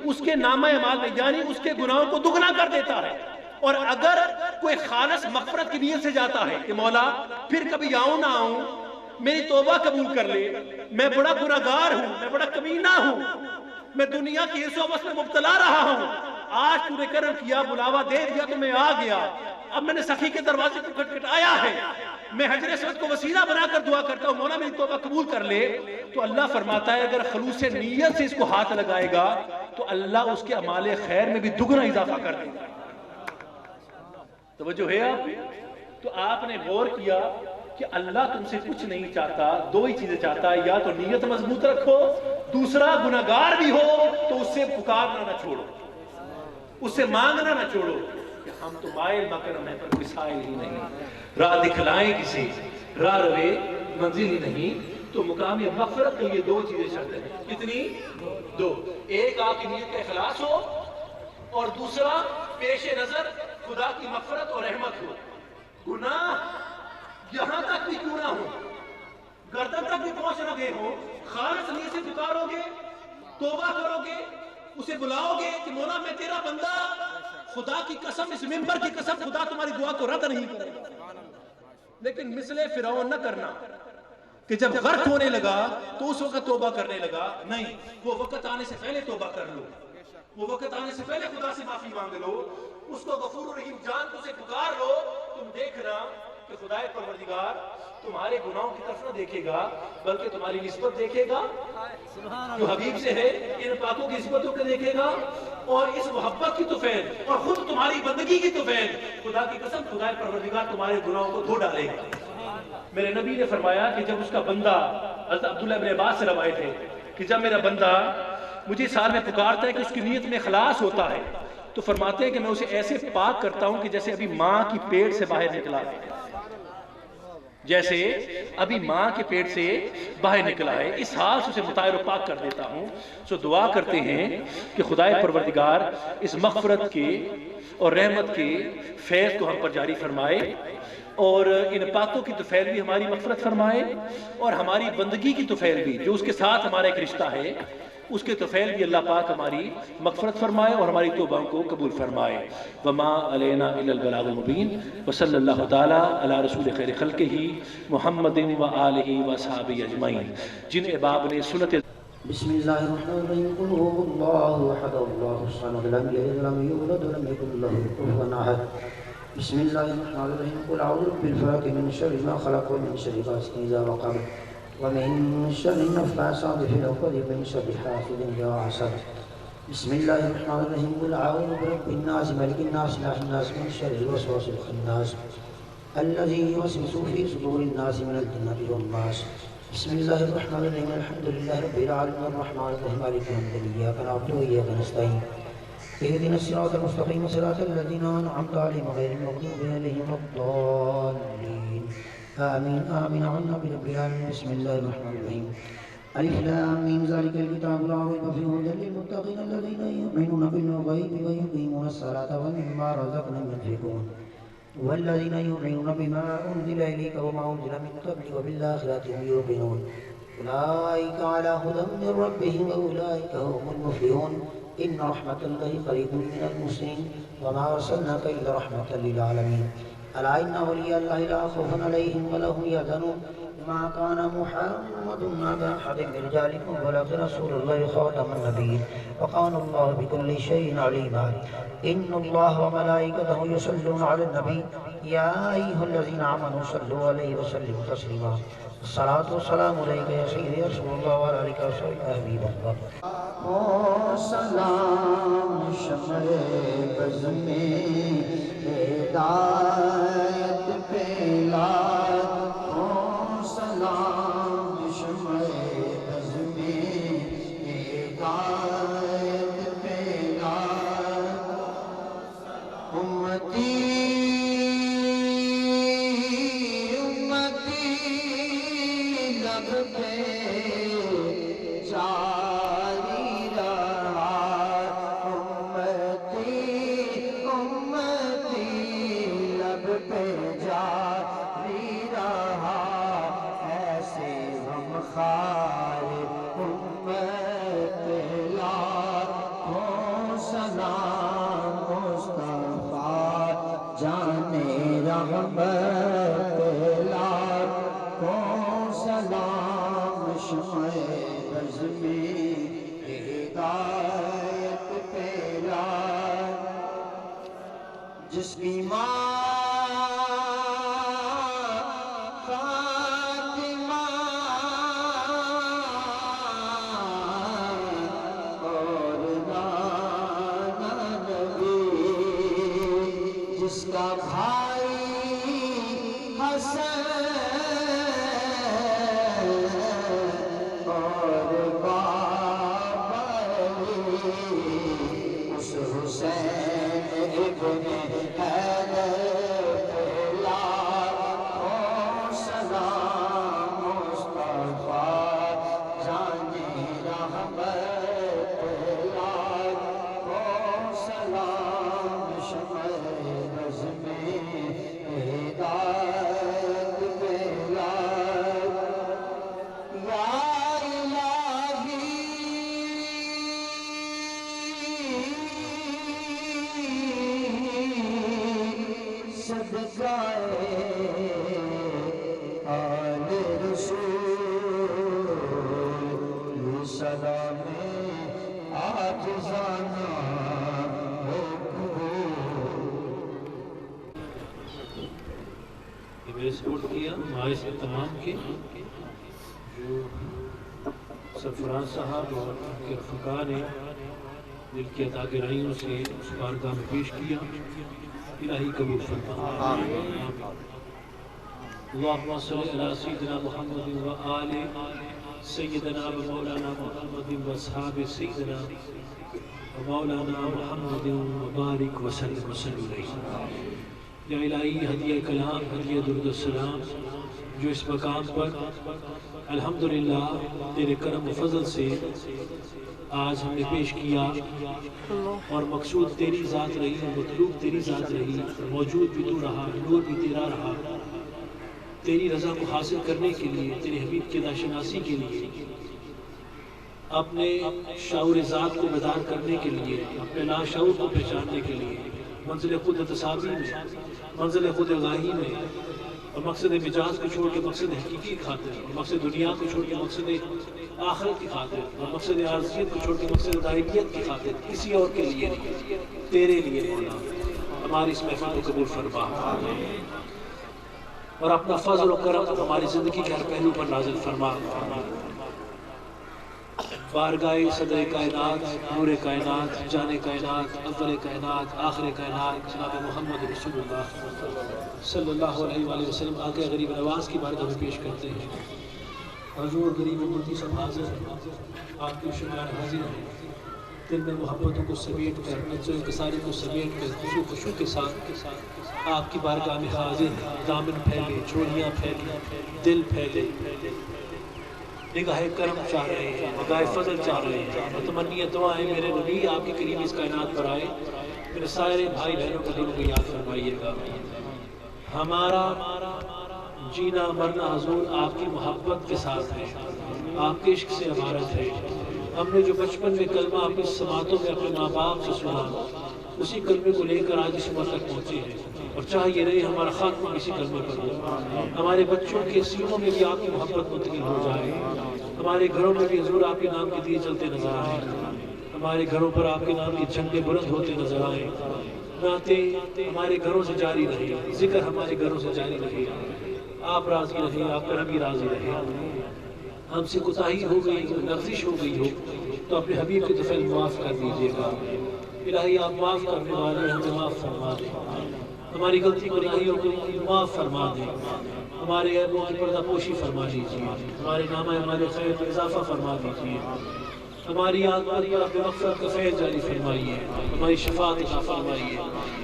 Speaker 2: اس کے نامہ اعمال میں، یعنی اس کے گناہوں کو دگنا کر دیتا ہے۔ اور اگر کوئی خالص مغفرت کی نیت سے جاتا ہے کہ مولا پھر کبھی آؤں نہ آؤں، میری توبہ قبول کر لے، میں بڑا گناہگار ہوں، میں بڑا کمینہ ہوں، میں دنیا کی حرص و حوث میں مبتلا رہا ہوں، آج تو نے کرم کیا، بلاوا دے دیا تو میں آ گیا، اب میں نے سخی کے دروازے کو کھٹکھٹایا ہے، میں حجر اسود کو وسیلہ بنا کر دعا کرتا ہوں مولا میری توبہ قبول کر لے، تو اللہ فرماتا ہے اگر خلوص نیت سے اس کو ہاتھ لگائے گا تو اللہ اس کے اعمال خیر میں بھی دگنا اضافہ کر دے گا۔ توجہ ہے آپ؟ تو آپ نے غور کیا کہ اللہ تم سے کچھ نہیں چاہتا، دو ہی چیزیں چاہتا ہے، یا تو نیت مضبوط رکھو، دوسرا گناہگار بھی ہو تو اس سے پکارنا نہ چھوڑو، اس سے مانگنا نہ چھوڑو کہ ہم تو مائل مکرم ہیں پر کوئی سائل ہی نہیں، راہ دکھلائیں کسی، راہ روے منزل ہی نہیں۔ تو مقام مغفرت کے لیے دو چیزیں شرط ہیں، کتنی؟ دو، ایک آپ کی نیت کا اخلاص ہو، اور دوسرا پیش نظر خدا کی مغفرت اور رحمت ہو۔ گناہ یہاں تک بھی کیوں نہ ہو، گردن تک بھی پہنچ نہ گئے ہو، خالص نیت سے پکارو گے، توبہ کرو گے، اسے بلاؤ گے کہ مولا میں تیرا بندہ، خدا کی قسم، اس ممبر کی قسم، خدا تمہاری دعا کو رد نہیں کرے گا۔ لیکن مثل فرعون نہ کرنا کہ جب غرق ہونے لگا تو اس وقت توبہ کرنے لگا، نہیں، وہ وقت آنے سے پہلے توبہ کر لو، وہ وقت آنے سے پہلے خدا سے معافی مانگ لو، اس کو غفور الرحیم جان کو سے پکار لو۔ تم دیکھنا کہ خدائے پروردگار تمہارے گناہوں کی طرف نہ دیکھے گا، بلکہ تمہاری نسبت دیکھے گا جو حبیب سے ہے، ان پاکوں کی نسبتوں کو دیکھے گا، اور اس محبت کی طفیل اور خود تمہاری بندگی کی طفیل، خدا کی قسم خدائے پروردگار تمہارے گناہوں کو دھو ڈالے گا۔ میرے نبی نے فرمایا کہ جب اس کا بندہ، حضرت عبداللہ بن عباس سے روایت ہے کہ جب میرا بندہ مجھے سال میں پکارتا ہے کہ اس کی نیت میں اخلاص ہوتا ہے، تو فرماتے ہیں کہ میں اسے ایسے پاک کرتا ہوں کہ جیسے ابھی ماں کی پیٹ سے باہر نکلا ہے، جیسے ابھی ماں کے پیٹ سے باہر نکلا ہے، اس حال سے اسے مطہر و پاک کر دیتا ہوں۔ سو دعا کرتے ہیں کہ خدائے پروردگار اس مغفرت کے اور رحمت کے فیض کو ہم پر جاری فرمائے، اور ان پاکوں کی طفیل بھی ہماری مغفرت فرمائے، اور ہماری بندگی کی طفیل بھی جو اس کے ساتھ ہمارا ایک رشتہ ہے، اس کے طفیل بھی اللہ پاک ہماری مغفرت فرمائے اور ہماری توبہ کو قبول فرمائے۔ وما علینا الا البلاغ المبین، وصلی اللہ تعالی علی رسول خیر خلقہ محمد و آلہ و اصحابہ اجمعین۔ جن احباب نے سنت
Speaker 6: بسم اللہ الرحمن الرحیم، قل هو اللہ احد اللہ الصمد لم یلد ولم یولد ولم یکن له کفوا احد۔ بسم اللہ الرحمن الرحیم، قل اعوذ بالفلق من شر ما خلق ومن شر غاسق اذا وقب ومن شر النفاثات في العقد ومن شر حاسد اذا حسد۔ بسم اللہ الرحمن الرحیم، قل اعوذ برب الناس ملک الناس اله الناس من شر الوسواس الخناس الذي يوسوس في صدور الناس من الجنة والناس۔ بسم اللہ الرحمن الرحیم، الحمد للہ رب العالمین الرحمن الرحیم مالک یوم الدین، ایاک نعبد و ایاک نستعین، اهدنا الصراط المستقیم صراط الذین انعمت علیہم غیر المغضوب علیہم ولا الضالین، آمین آمین عنا برب العالمین۔ بسم اللہ الرحمن الرحیم، الف لام میم ذلک الکتاب لا ریب فیہ ھدی للمتقین الذین یؤمنون بالغیب ویقیمون الصلاة ومما رزقناہم ينفقون والذین یؤمنون بما انزل الیک وما انزل من قبل وبالآخرة هم یوقنون اولئک علی ھدی من ربہم واولئک هم المفلحون۔ ان رحمت اللہ قریب من المحسنین وما ارسلناک الا رحمة للعالمین۔ الا ان اولیاء اللہ لا خوف علیہم ولا هم یحزنون۔ ما كان محمد أبا أحد من رجالكم ولكن رسول الله خاتم النبيين وكان الله بكل شيء عليما۔ إن الله وملائكته يصلون على النبي يا أيها الذين آمنوا صلوا عليه وسلموا تسليما۔ الصلاة والسلام عليك يا سيدي يا رسول الله وعلى آلك وصحبك يا حبيب الله۔ سلام شمع بز میں ہدایت پھیلا، سلام شمع بز میں ہدایت پھیلا، امتی امتی لب پہ جاری رہا، امتی امتی لب پہ جاری رہا، ایسے غم خار امت لاکھوں سلام مصطفیٰ جانے رحمت لاکھوں سلام، شمع بز میں ہدایت پھیلا، جس کی ماں فاطمہ اور نانا نبی، جس کا بھائی اس حسین ابن حیدر لاکھوں سلام مصطفیٰ جان رحمت لاکھوں سلام شمع رز میں ہدایت بلا یا صدقائے آل رسول یہ سلام عاجزانہ ہو
Speaker 1: یہ میں نے سپورٹ کیا باعث تمام کے جو سرفراز صاحب اور ان کے رفقا نے دل کی عطا گرائیوں سے اس بارگاہ میں پیش کیا الہی قبول فرما اللہم صلی علی سیدنا محمد و آل سیدنا و مولانا محمد و اصحاب سیدنا و مولانا محمد و بارک وسلم علیہ یا الہی ہدیہ کلام ہدیہ درود السلام جو اس مقام پر الحمدللہ تیرے کرم و فضل سے آج ہم نے پیش کیا اور مقصود تیری ذات رہی مطلوب تیری ذات رہی موجود بھی تو رہا نور بھی تیرا رہا تیری رضا کو حاصل کرنے کے لیے تیرے حبیب کی ناشناسی کے لیے اپنے شعور ذات کو بیدار کرنے کے لیے اپنے لاشعور کو پہچاننے کے لیے منزل خود تصابی میں منزل خود غاہی میں اور مقصد مجاز کو چھوڑ کے مقصد حقیقی کی خاطر اور مقصد دنیا کو چھوڑ کے مقصد آخرت کی خاطر اور مقصد عارضیت کو چھوڑ کے مقصد دائمیت کی خاطر کسی اور کے لیے نہیں تیرے لیے مولا ہماری اس محفل کو قبول فرما اور اپنا فضل و کرم ہماری زندگی کے ہر پہلو پر نازل فرما بارگاہ صدر کائنات نور کائنات جان کائنات اول کائنات آخر کائنات جناب محمد رسول اللہ صلی اللہ علیہ وآلہ وسلم آقا غریب نواز کی بارگاہ میں پیش کرتے ہیں حضور غریب امتی سب حاضر ہیں آپ کی شکران حاضر ہیں دل میں محبتوں کو سمیٹ کر نفس و انکساری کو سمیٹ کر خشوع کے ساتھ آپ کی بارگاہ میں حاضر ہیں دامن پھیلے چوڑیاں پھیلے دل پھیلے نگاہ کرم چاہ رہے ہیں نگاہ فضل چاہ رہے ہیں متمنی دعائیں میرے نبی آپ کے قریب اس کائنات پر آئے میرے سارے بھائی بہنوں کے دلوں کو یاد فرمائیے گا ہمارا جینا مرنا حضور آپ کی محبت کے ساتھ ہے آپ کے عشق سے عبارت ہے ہم نے جو بچپن میں کلمہ اپنی سماعتوں میں اپنے ماں باپ سے سنا اسی کلمے کو لے کر آج اس عمر تک پہنچے ہیں اور چاہیے رہے ہمارا خاتمہ اسی کلمے پر ہو ہمارے بچوں کے سینوں میں بھی آپ کی محبت منتقل ہو جائے ہمارے گھروں میں بھی حضور آپ کے نام کے دیے چلتے نظر آئیں ہمارے گھروں پر آپ کے نام کی جھنڈے بلند ہوتے نظر آئیں نعتیں ہمارے گھروں سے جاری رہے ذکر ہمارے گھروں سے جاری رہے آپ راضی رہے آپ کا نبی راضی رہے ہم سے کوتاہی ہو گئی لغزش ہو گئی ہو تو اپنے حبیب کے طفیل معاف کر دیجیے گا الہی آپ معاف کرنے والے ہمیں معاف فرما دیں ہماری غلطی کوتاہیوں کو معاف فرما دیں ہمارے عیبوں کی پردہ پوشی فرما دیجیے ہمارے نامہ ہمارے خیر پر اضافہ فرما دیجیے ہماری آنکھ پر اپنے مغفرت کا فیض جاری فرمائیے ہماری شفاعت عطا فرمائیے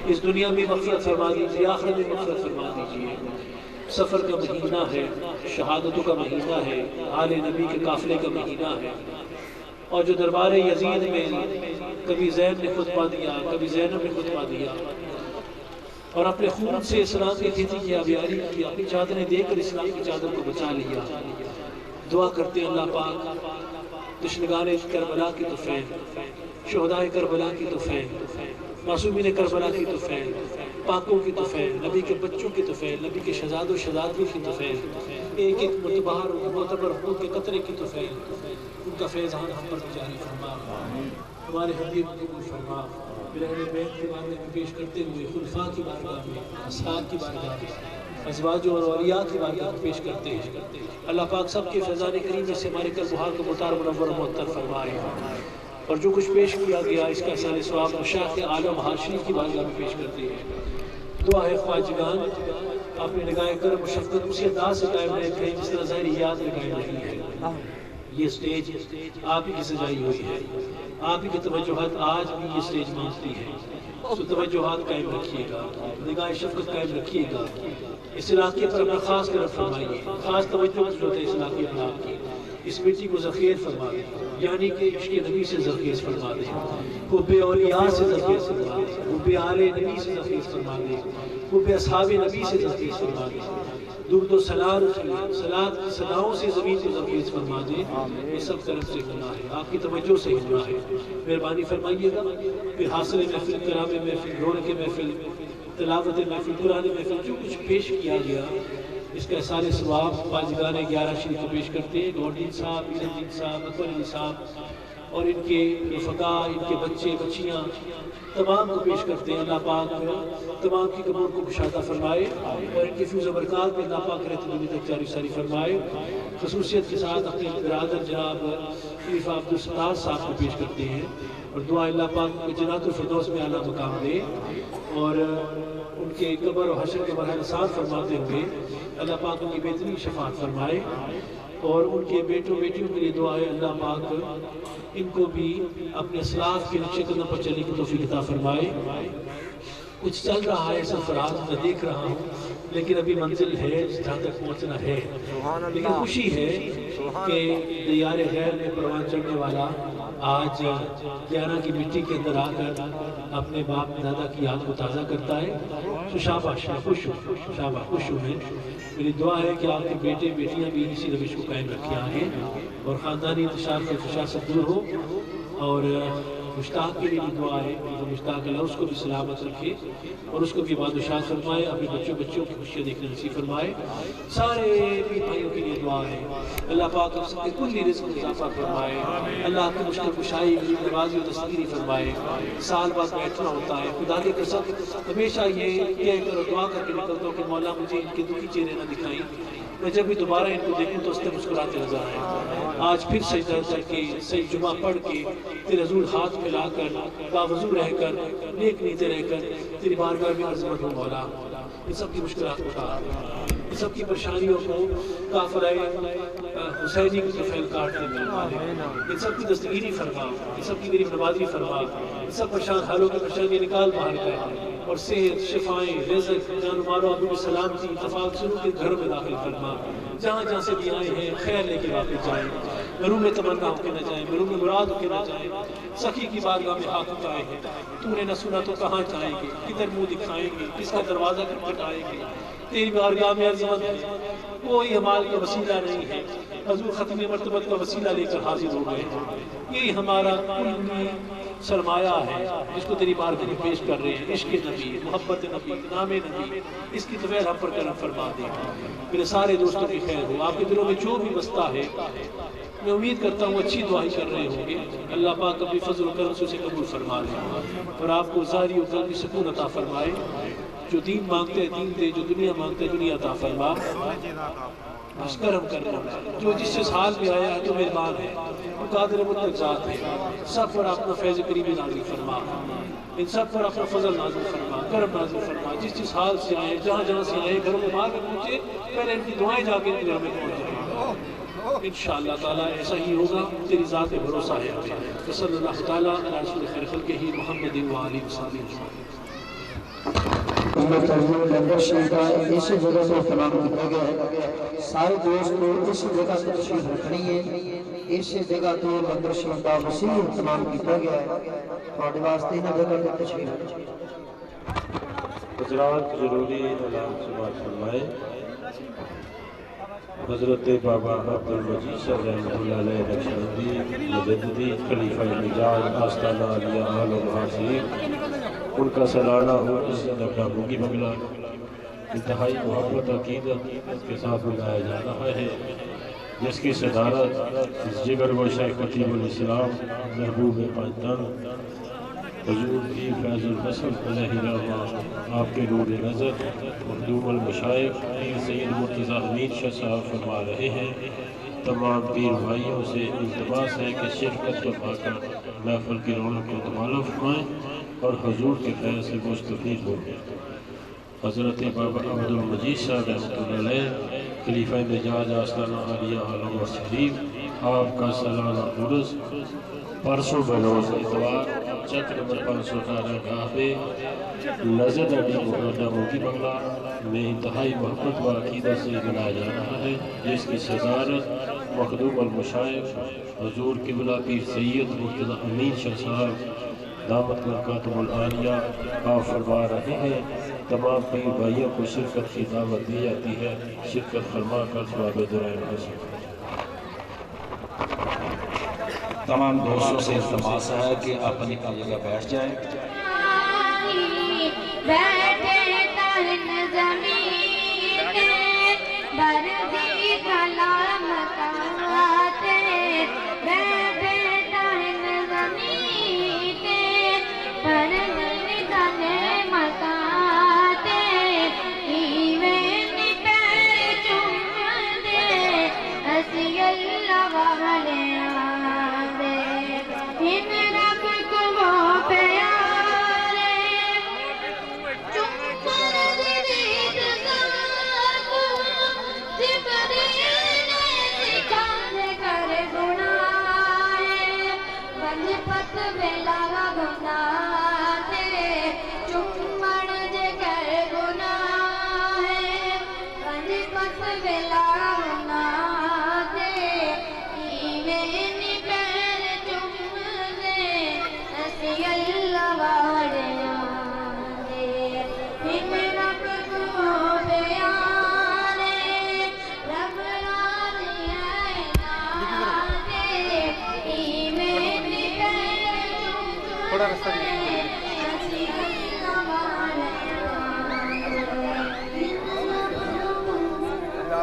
Speaker 1: اس دنیا میں مغفرت فرما دیجیے آخرت میں مغفرت فرما دیجیے سفر کا مہینہ ہے شہادتوں کا مہینہ ہے آل نبی کے قافلے کا مہینہ ہے اور جو دربار یزید میں کبھی زید نے خطبہ دیا کبھی زینب نے خطبہ دیا اور اپنے خون سے اسلام کی کھیتی کی آبیاری کی اپنی چادریں دے کر اسلام کی چادر کو بچا لیا دعا کرتے اللہ پاک دشنگان کربلا کی طفیل شہدائے کربلا کی طفیل معصومین کربلا کی طفیل پاکوں کی طفیل نبی کے بچوں کی طفیل نبی کے شہزاد و شہزادیوں کی طفیل ایک ایک متبہر و معتبر خون کے قطرے کی طفیل ان کا فیضان ہم پر جاری فرما ہمارے حبیب قبول فرما اہل بیت کی بارگاہ میں پیش کرتے ہوئے خلفاء کی بارگاہ میں اصحاب کی بارگاہ میں ازواج اور اولیاء کی بارگاہ میں پیش کرتے ہیں اللہ پاک سب کے فیضان کریم میں سے ہمارے قلب کو مطار منور و معطر فرمائے اور جو کچھ پیش کیا گیا اس کا احسان ثواب مشاق عالم حاشی کی بارگاہ میں پیش کرتے ہیں دعا ہے خواجگان اپنی نگاہ کرم و شفقت اسی انداز سے قائم رہے جس طرح ظاہری یاد میں قائم رہی ہے یہ سٹیج آپ ہی کی سجائی ہوئی ہے، آپ ہی کی توجہات آج بھی یہ سٹیج مانگتی ہے، تو توجہات قائم رکھیے گا، نگاہ شفقت قائم رکھیے گا، اس علاقے پر اپنا خاص کرم فرمائیے، خاص توجہ ضرورت ہے اس علاقے پر آپ کی، اس مٹی کو ذخیر فرما دیں، یعنی کہ عشق نبی سے ذخیر فرما دیں، حب اولیاء سے ذخیر فرما دیں، حب آل نبی سے ذخیر فرما دیں، حب اصحاب نبی سے ذخیر فرما دیں، درود و سلام صلات کی صداؤں سے زمین کو ذخیر فرما دیں، یہ سب طرف سے ہونا ہے، آپ کی توجہ سے ہونا ہے، مہربانی فرمائیے گا، پھر حاصل محفل، کرام محفل، رونق محفل، تلاوت محفل، قرآن محفل، جو کچھ پیش کیا گیا اس کا سارے ثواب باجگان 11 شریف کو پیش کرتے ہیں، گورڈین صاحب، الدین صاحب، اکبر علی صاحب اور ان کے رفقاء، ان کے بچے بچیاں تمام کو پیش کرتے ہیں۔ اللہ پاک تمام کی قبول کو کشادہ فرمائے اور ان کے فیض و برکات میں اللہ پاک رہتے دنیا تک جاری ساری فرمائے۔ خصوصیت کے ساتھ اپنے برادر جناب خلیفہ عبدالستار صاحب کو پیش کرتے ہیں اور دعا اللہ پاک کو جنات الفردوس میں اعلیٰ مقام دے اور ان کے قبر و حشر کے مرحلہ آسان فرماتے ہوئے اللہ پاک ان کی بہترین شفاعت فرمائے اور ان کے بیٹوں بیٹیوں کے لیے دعا ہے اللہ پاک ان کو بھی اپنے اسلاف کے نقش قدم پر چلنے کی توفیق عطا فرمائے۔ کچھ چل رہا ہے سفرات میں دیکھ رہا ہوں لیکن ابھی منزل ہے جہاں تک پہنچنا ہے، لیکن خوشی ہے کہ دیار غیر میں پروان چڑھنے والا آج 11 کی مٹی کے اندر آ کر اپنے باپ دادا کی یاد کو تازہ کرتا ہے، تو شاباش، خوش ہوں، شاباش، خوش ہوں میں۔ میری دعا ہے کہ آپ کے بیٹے بیٹیاں بھی اسی روش کو قائم رکھیں آگے اور خاندانی انتشار کا خدشہ سب دور ہو، اور مشتاق کے لیے بھی دعا ہے کہ مشتاق اللہ اس کو بھی سلامت رکھے اور اس کو بھی بادشاہ فرمائے، اپنے بچوں کی خوشیاں دیکھنے نصیب فرمائے۔ سارے بھی بھائیوں کے لیے دعا ہے اللہ پاک آپ سب کے کلی رزق میں اضافہ فرمائے، اللہ آپ کی مشکل کشائی نوازی و دستگیری فرمائے۔ سال بعد بیٹھنا ہوتا ہے، خدا کی قسم ہمیشہ یہ کہہ کر دعا کر کے نکلتا ہوں کہ مولا مجھے ان کے دکھی چہرے نہ دکھائیں، میں جب بھی دوبارہ ان کو دیکھوں تو اس سے مسکراتے نظر آئیں۔ آج پھر سجدہ کر کے سجدہ جمعہ پڑھ کے تیرے حضور ہاتھ ملا کر باوضو رہ کر نیک نیتے رہ کر تیری بارگاہ میں عظمت ہو مولا، ان سب کی مشکلات اٹھا، ان سب کی پریشانیوں کو کافرہ حسینی کی طفیل کاٹنے میں ان سب کی دستگیری فرما، ان سب کی غریب نوازی فرما، ان سب پریشان حالوں کی پریشانیاں نکال باہر کر اور صحت، شفائیں، رزق، جان و مال و عدو سلامتی، اتفاق سنوں کے گھروں میں داخل فرما، جہاں جہاں سے بھی آئے ہیں خیر لے کے واپس جائیں، مرحوم تمنا ہو کے نہ جائیں، مرحوم مراد ہو کے نہ جائیں، سخی کی بارگاہ میں ہاتھ اٹھائے ہیں، تو نے نہ سنا تو کہاں جائیں گے، کدھر منہ دکھائیں گے، کس کا دروازہ کھٹکھٹائیں گے، تیری بارگاہ میں عظمت ہے، کوئی ہمارے کا وسیلہ نہیں ہے، حضور ختم مرتبت کا وسیلہ لے کر حاضر ہو گئے ہیں، یہی ہمارا کلی سرمایہ ہے جس کو تیری بارگاہ میں پیش کر رہے ہیں، عشق نبی، محبت نبی، نام نبی، اس کی طویل ہم پر کرم فرما دے، میرے سارے دوستوں کی خیر ہو، آپ کے دلوں میں جو بھی بستا ہے میں امید کرتا ہوں اچھی دعائی کر رہے ہوں گے، اللہ پاک اپنی فضل و کرم سے اسے قبول فرما لے اور آپ کو ظاہری و قلبی سکون عطا فرمائے، جو دین مانگتے ہیں دین دے، جو دنیا مانگتے ہیں دنیا عطا فرما، بس کرم کرنا، جو جس جس حال میں آیا ہے تو مہربان ہے، وہ قادر مطلق ذات ہے، سب پر اپنا فیض کریمی نازل فرما، ان سب پر اپنا فضل نازل فرما، کرم نازل فرما، جس جس حال سے آئے، جہاں جہاں سے آئے، گھروں میں باہر پہنچے، پہلے ان کی دعائیں جا کے ان کے گھر میں پہنچ جائیں، انشاءاللہ تعالیٰ ایسا ہی ہوگا، تیری ذات میں بھروسہ ہے ہمیں، صلی اللہ تعالیٰ علی رسول خیر خلقہ محمد و آلہ وصحبہ اجمعین۔
Speaker 6: اس جگہ سے اہتمام کیا گیا ہے، سارے دوست کو اس جگہ سے تشریف رکھنی ہے، اس جگہ تو لنگر شریف کا وسیع اہتمام کیا گیا ہے، تھوڑے واسطے نہ جگہ سے تشریف رکھنی
Speaker 7: حضرات ضروری اعلان سماعت فرمائے۔ حضرت بابا عبدالمجید صاحب رحمۃ اللہ علیہ نقشبندی مجددی خلیفہ مجاز آستانہ عالیہ آل و محاصرین، ان کا سالانہ اس اپنا بھوگی بنگلہ انتہائی محبت عقیدت کے ساتھ منایا جا رہا ہے، جس کی صدارت اس جگر و شیخ خطیب الاسلام محبوب پاکستان حضور کی فیض الحسن علیہ رحمہ آپ کے نور نظر مخدوم المشائخ پیر سید مرتضیٰ حمید شاہ صاحب فرما رہے ہیں۔ تمام پیر بھائیوں سے التماس ہے کہ شرکت فرما کر محفل کی رونق کو دمالا فرمائیں اور حضور کے فیض سے مستفید ہوں۔ حضرت بابا عبدالمجید صاحب رحمۃ اللہ علیہ خلیفہ مجاز آستانہ عالیہ عالم و شریف آپ کا سالانہ عرس پرسوں بروز اتوار چک نمبر 518 کعبے نظر نبی محمد موگی بنگلہ میں انتہائی محبت و عقیدت سے منایا جا رہا ہے، جس کی صدارت مخدوم المشائخ حضور قبلہ پیر سید مرتضی امین شاہ صاحب دامت برکاتہ العالیہ آپ فرما رہے ہیں۔ تمام پیر بھائیوں کو شرکت کی دعوت دی جاتی ہے، شرکت فرما کر ثواب درائم حاصل۔
Speaker 8: تمام دوستوں سے التماس ہے کہ اپنی جگہ بیٹھ جائیں۔
Speaker 9: بیٹھے تن زمین بردی کلام کہتے، بیٹھے تن زمین بردی کلام کہتے، ایویں پیر چوم دے اسی اللہ والے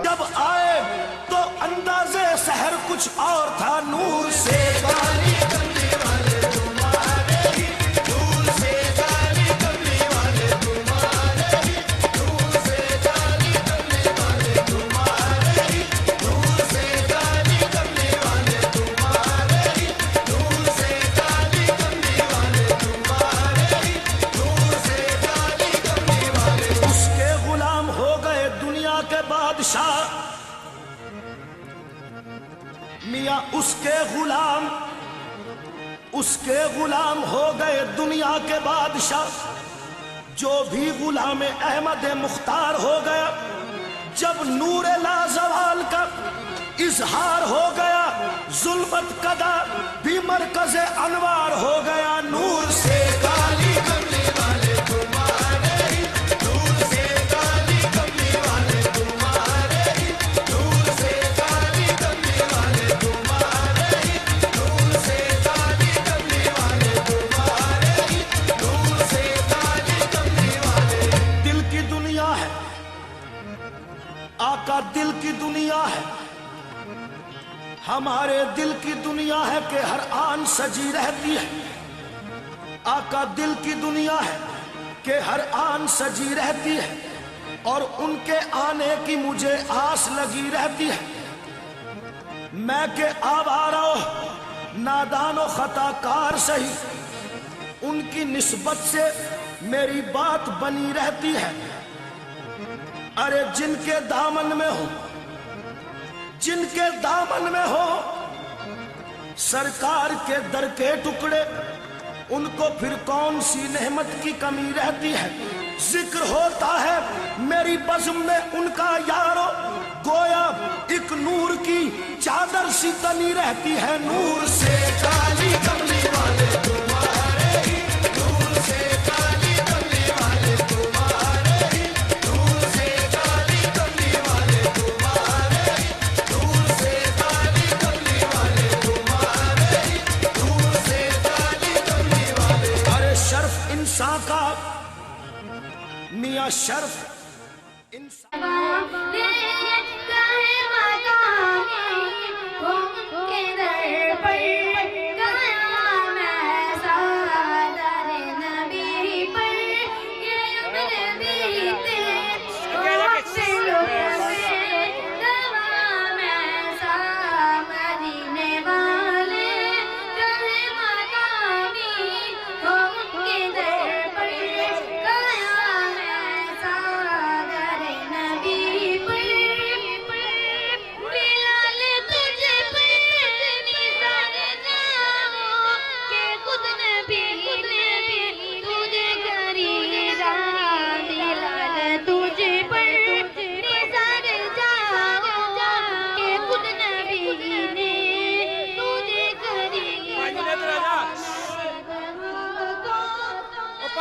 Speaker 10: جب آئے تو اندازے سحر کچھ اور تھا، نور سے گالی کرنے والے تمہارے ہی، نور سے گالی کرنے والے تمہارے ہی، نور سے گالی کرنے والے تمہارے ہی، نور سے گالی کرنے والے تمہارے ہی، نور سے گالی کرنے والے تمہارے ہی، نور سے گالی کرنے والے۔ اس کے غلام ہو گئے دنیا کے بادشاہ، میاں اس کے غلام ہو گئے دنیا کے بادشاہ، جو بھی غلام احمد مختار ہو گیا، جب نور لازوال کا اظہار ہو گیا، ظلمت کدا بھی مرکز انوار ہو گیا، نور سے گالی کرنے والے تمہارے ہی، نور سے گالی کرنے والے تمہارے ہی، نور سے گالی کرنے والے تمہارے ہی، نور سے گالی کرنے والے تمہارے ہی، نور سے گالی کرنے والے۔ دل کی دنیا ہے آقا، دل کی دنیا ہے، ہمارے دل کی دنیا ہے کہ ہر آن سجی رہتی ہے، آقا دل کی دنیا ہے کہ ہر آن سجی رہتی ہے، اور ان کے آنے کی مجھے آس لگی رہتی ہے۔ میں کہ آوارہ نادان و خطا کار سہی، ان کی نسبت سے میری بات بنی رہتی ہے۔ ارے جن کے دامن میں ہو، جن کے دامن میں ہو سرکار کے در کے ٹکڑے، ان کو پھر کون سی نعمت کی کمی رہتی ہے۔ ذکر ہوتا ہے میری بزم میں ان کا یارو، گویا ایک نور کی چادر سی تنی رہتی ہے، نور سے گالی کرنے والے تمہارے ہی، نور سے گالی کرنے والے تمہارے ہی، نور سے گالی کرنے والے تمہارے ہی، نور سے گالی کرنے والے تمہارے ہی، نور سے گالی کرنے والے۔ ارے شرف انسان کا، میاں شرف انسان